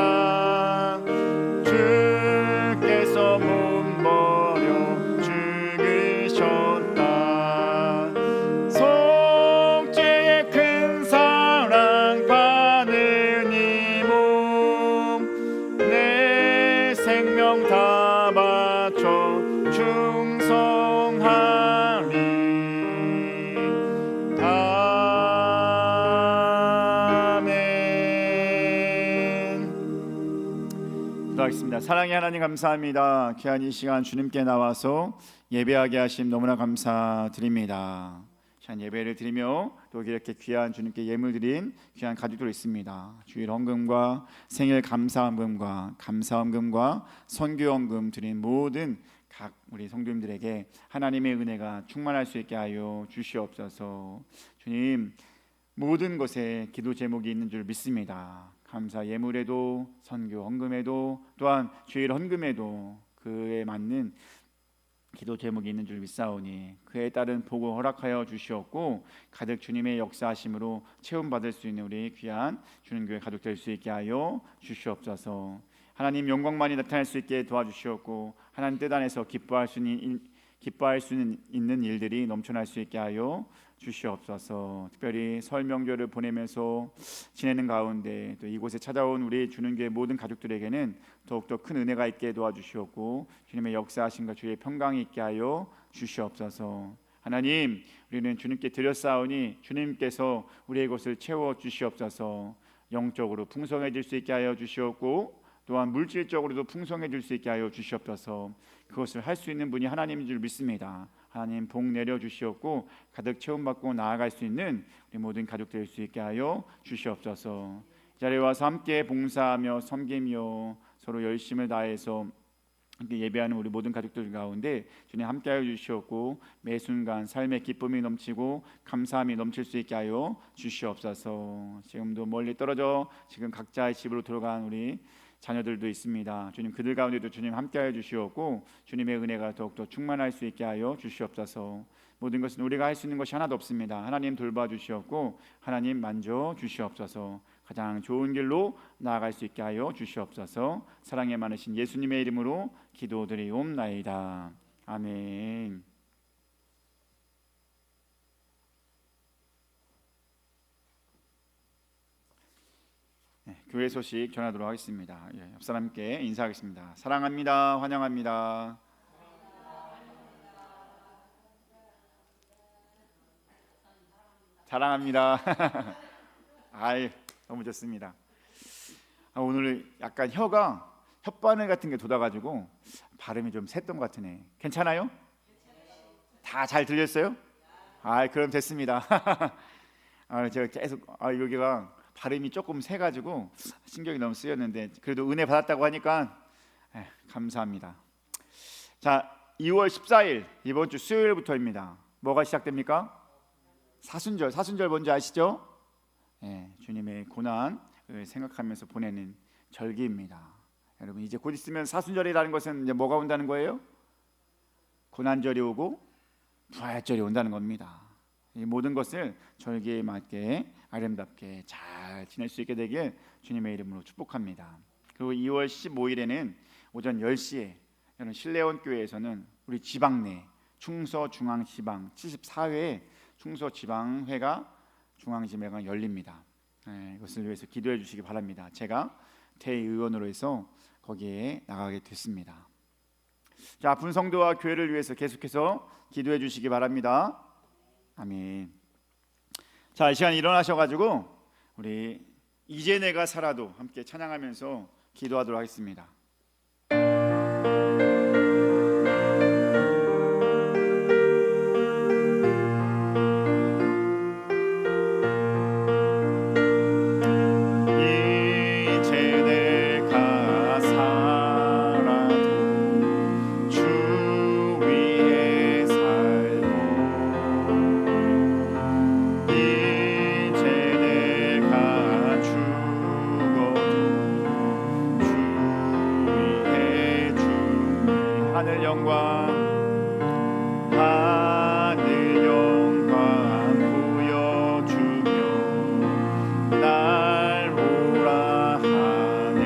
주께서 몸버려 죽으셨다. 속죄의 큰 사랑 받는 이 몸 내 생명 다 바쳐 충성하리. 아멘. 기도하겠습니다. 사랑의 하나님 감사합니다. 귀한 이 시간 주님께 나와서 예배하게 하심 너무나 감사드립니다. 귀한 예배를 드리며 또 이렇게 귀한 주님께 예물 드린 귀한 가족들 있습니다. 주일 헌금과 생일 감사헌금과 감사헌금과 선교헌금 드린 모든 각 우리 성도님들에게 하나님의 은혜가 충만할 수 있게 하여 주시옵소서. 주님, 모든 것에 기도 제목이 있는 줄 믿습니다. 감사 예물에도 선교 헌금에도 또한 주일 헌금에도 그에 맞는 기도 제목이 있는 줄 믿사오니 그에 따른 복을 허락하여 주시옵고 가득 주님의 역사하심으로 체험받을 수 있는 우리 귀한 주님교회 가족 될 수 있게 하여 주시옵소서. 하나님 영광만이 나타날 수 있게 도와주시옵고 하나님 뜻 안에서 기뻐할 수 있는 일들이 넘쳐날 수 있게 하여 주시옵소서. 특별히 설 명절을 보내면서 지내는 가운데 또 이곳에 찾아온 우리 주님교회 모든 가족들에게는 더욱더 큰 은혜가 있게 도와주시옵고 주님의 역사하심과 주의 평강이 있게 하여 주시옵소서. 하나님, 우리는 주님께 드렸사오니 주님께서 우리의 것을 채워 주시옵소서. 영적으로 풍성해질 수 있게 하여 주시옵고 또한 물질적으로도 풍성해질 수 있게 하여 주시옵소서. 그것을 할 수 있는 분이 하나님인 줄 믿습니다. 하나님 복 내려 주시옵고 가득 체험받고 나아갈 수 있는 우리 모든 가족 될 수 있게 하여 주시옵소서. 이 자리에 와서 함께 봉사하며 섬기며 서로 열심을 다해서 함께 예배하는 우리 모든 가족들 가운데 주님 함께하여 주시옵고 매 순간 삶의 기쁨이 넘치고 감사함이 넘칠 수 있게 하여 주시옵소서. 지금도 멀리 떨어져 지금 각자의 집으로 돌아간 우리 자녀들도 있습니다. 주님 그들 가운데도 주님 함께하여 주시옵고 주님의 은혜가 더욱더 충만할 수 있게 하여 주시옵소서. 모든 것은 우리가 할 수 있는 것이 하나도 없습니다. 하나님 돌봐주시옵고 하나님 만져주시옵소서. 가장 좋은 길로 나아갈 수 있게 하여 주시옵소서. 사랑에 많으신 예수님의 이름으로 기도드리옵나이다. 아멘. 교회 소식 전하도록 하겠습니다. 옆 사람께 인사하겠습니다. 사랑합니다. 환영합니다. 사랑합니다. 아이, 너무 좋습니다. 오늘 약간 혓바늘 같은 게 돋아가지고 발음이 좀 샜던 것 같으네. 괜찮아요? 다 잘 들렸어요? 그럼 됐습니다. 제가 계속 여기가 발음이 조금 새가지고 신경이 너무 쓰였는데 그래도 은혜 받았다고 하니까 감사합니다. 자, 2월 14일 이번 주 수요일부터입니다. 뭐가 시작됩니까? 사순절 뭔지 아시죠? 주님의 고난을 생각하면서 보내는 절기입니다. 여러분 이제 곧 있으면 사순절이라는 것은 이제 뭐가 온다는 거예요? 고난절이 오고 부활절이 온다는 겁니다. 이 모든 것을 절기에 맞게 아름답게 잘 지낼 수 있게 되길 주님의 이름으로 축복합니다. 그리고 2월 15일에는 오전 10시에 여러분 신레온 교회에서는 우리 지방 내 충서중앙지방 74회에 충소지방회가 중앙지회가 열립니다. 이것을 위해서 기도해 주시기 바랍니다. 제가 대의원으로 해서 거기에 나가게 됐습니다. 자, 분성도와 교회를 위해서 계속해서 기도해 주시기 바랍니다. 아멘. 자, 이 시간 일어나셔가지고 우리 이제 내가 살아도 함께 찬양하면서 기도하도록 하겠습니다. 하늘 영광 보여주며 날 오라 하네.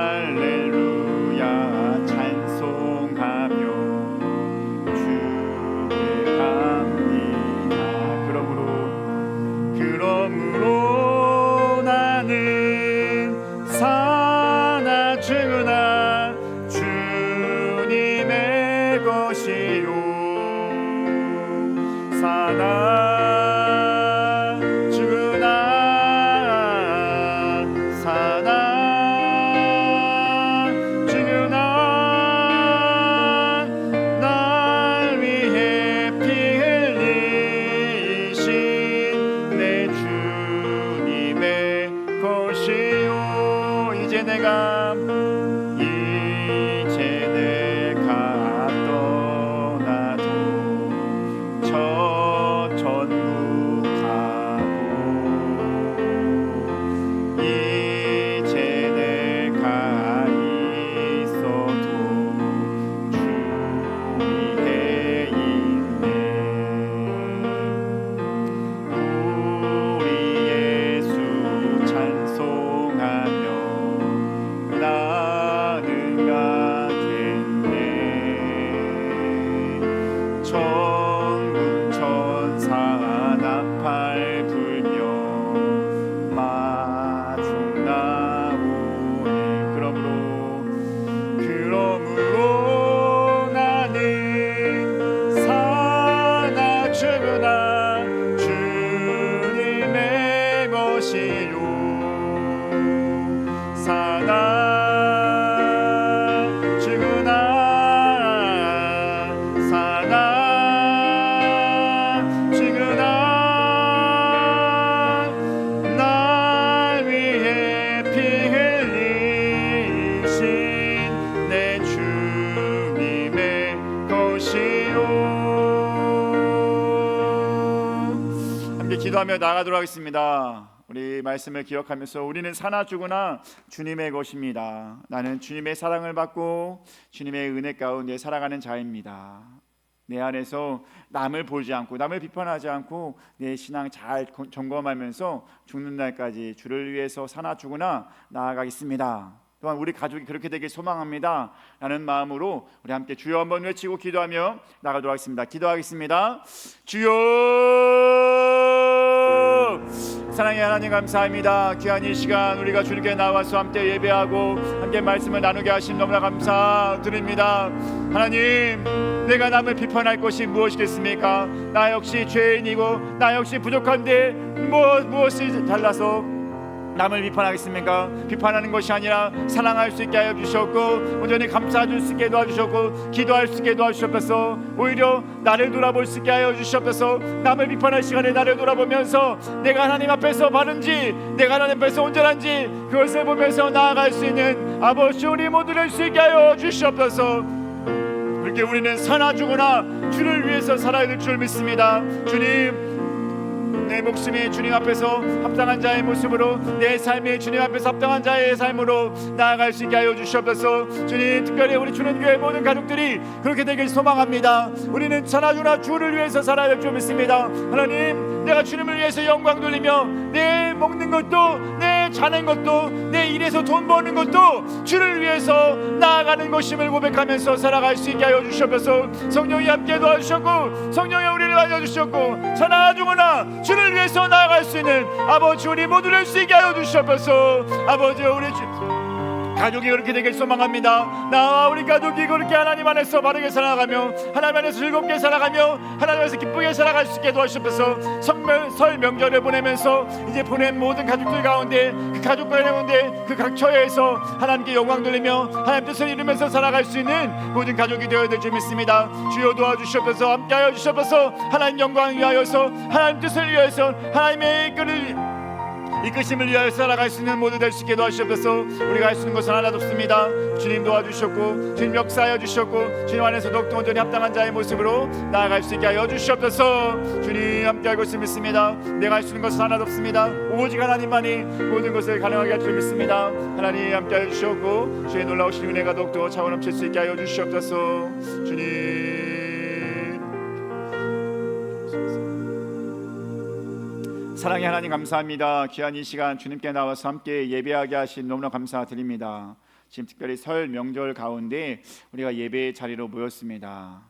할렐루야 찬송하며 주께 갑니다. 그러므로 나는 사나 죽으나 주님의 것이요. 사나 죽으나 사나 죽으나 날 위해 피 흘리신 내 주님의 것이요. 이제 내가 떠나도 저 천국 가고 이제 내가 있어도 주 위에 있네. 우리 예수 찬송하며 나는 가겠네. 천군 천사 나팔 불며 마중 나오네. 그러므로 나는 사나 죽으나 주님의 것이요. 사나 죽으나 사나 죽으나 날 위해 피 흘리신 내 주님의 것이요. 함께 기도하며 나가도록 하겠습니다. 우리 말씀을 기억하면서 우리는 사나 죽으나 주님의 것입니다. 나는 주님의 사랑을 받고 주님의 은혜 가운데 살아가는 자입니다. 내 안에서 남을 보지 않고 남을 비판하지 않고 내 신앙 잘 점검하면서 죽는 날까지 주를 위해서 사나 죽으나 나아가겠습니다. 또한 우리 가족이 그렇게 되길 소망합니다 라는 마음으로 우리 함께 주여 한번 외치고 기도하며 나가도록 하겠습니다. 기도하겠습니다. 주여, 사랑의 하나님 감사합니다. 귀한 이 시간 우리가 주님께 나와서 함께 예배하고 함께 말씀을 나누게 하신 너무나 감사드립니다. 하나님, 내가 남을 비판할 것이 무엇이겠습니까? 나 역시 죄인이고 나 역시 부족한데 무엇이 달라서 남을 비판하겠습니까? 비판하는 것이 아니라 사랑할 수 있게 하여 주셨고 온전히 감사할 수 있게 도와주셨고 기도할 수 있게 도와주셨소서. 오히려 나를 돌아볼 수 있게 하여 주셨소서. 남을 비판할 시간에 나를 돌아보면서 내가 하나님 앞에서 바른지 내가 하나님 앞에서 온전한지 그것을 보면서 나아갈 수 있는 아버지 우리 모두를 수 있게 하여 주시옵소서. 그렇게 우리는 사나 죽으나 주를 위해서 살아야 될 줄 믿습니다. 주님, 내 목숨이 주님 앞에서 합당한 자의 모습으로 내 삶이 주님 앞에서 합당한 자의 삶으로 나아갈 수 있게 하여 주시옵소서. 주님, 특별히 우리 주는교회 모든 가족들이 그렇게 되길 소망합니다. 우리는 사나주나 주를 위해서 살아야 될 줄 믿습니다. 하나님, 내가 주님을 위해서 영광 돌리며 내 먹는 것도 내 내 자는 것도, 내 일에서 돈 버는 것도 주를 위해서 나아가는 것임을 고백하면서 살아갈 수 있게 하여 주시옵소서. 성령이 함께 도와주셨고 성령이 우리를 알려주셨고 사나주구나 주를 위해서 나아갈 수 있는 아버지 우리 모두 될 수 있게 하여 주시옵소서. 아버지 우리 가족이 그렇게 되길 소망합니다. 나와 우리 가족이 그렇게 하나님 안에서 바르게 살아가며 하나님 안에서 즐겁게 살아가며 하나님 안에서 기쁘게 살아갈 수 있게 도와주셔서 설 명절을 보내면서 이제 보낸 모든 가족들 가운데 그 가족들 가운데 그 각 처에서 하나님께 영광 돌리며 하나님 뜻을 이루면서 살아갈 수 있는 모든 가족이 되어야 될 줄 믿습니다. 주여 도와주시옵소서. 함께하여 주시옵소서. 하나님 영광을 위하여서 하나님 뜻을 위하여서 하나님의 이끄심을 위하여 살아갈 수 있는 모두 될 수 있게 도와주시옵소서. 우리가 할 수 있는 것은 하나도 없습니다. 주님 도와주셨고 주님 역사하여 주셨고 주님 안에서 더욱더 온전히 합당한 자의 모습으로 나아갈 수 있게 하여 주시옵소서. 주님 함께하고 있음을 믿습니다. 내가 할 수 있는 것은 하나도 없습니다. 오직 하나님만이 모든 것을 가능하게 할 줄 믿습니다. 하나님 함께하여 주셨고 주의 놀라우신 은혜가 더욱더 차고 넘칠 수 있게 하여 주시옵소서. 주님 사랑의 하나님 감사합니다. 귀한 이 시간 주님께 나와서 함께 예배하게 하신 너무나 감사드립니다. 지금 특별히 설 명절 가운데 우리가 예배의 자리로 모였습니다.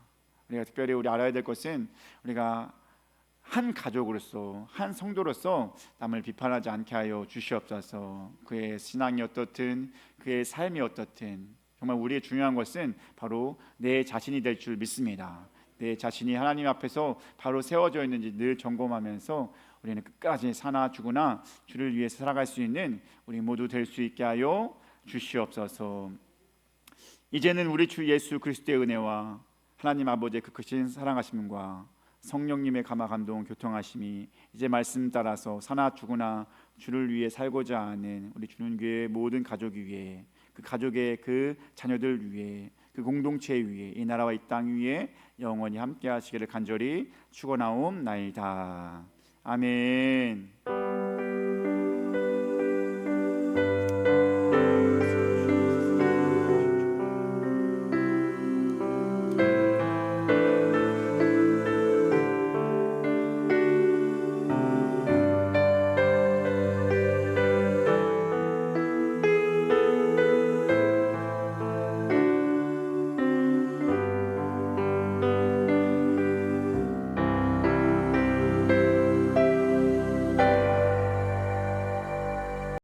우리가 특별히 우리 알아야 될 것은 우리가 한 가족으로서 한 성도로서 남을 비판하지 않게 하여 주시옵소서. 그의 신앙이 어떻든 그의 삶이 어떻든 정말 우리의 중요한 것은 바로 내 자신이 될 줄 믿습니다. 내 자신이 하나님 앞에서 바로 세워져 있는지 늘 점검하면서 우리는 끝까지 사나 죽으나 주를 위해서 살아갈 수 있는 우리 모두 될 수 있게 하여 주시옵소서. 이제는 우리 주 예수 그리스도의 은혜와 하나님 아버지의 그 크신 사랑하심과 성령님의 감화 감동 교통하심이 이제 말씀 따라서 사나 죽으나 주를 위해 살고자 하는 우리 주님교회 모든 가족 위에 그 가족의 그 자녀들 위에 그 공동체 위에 이 나라와 이 땅 위에 영원히 함께 하시기를 간절히 축원하옵나이다. 아멘.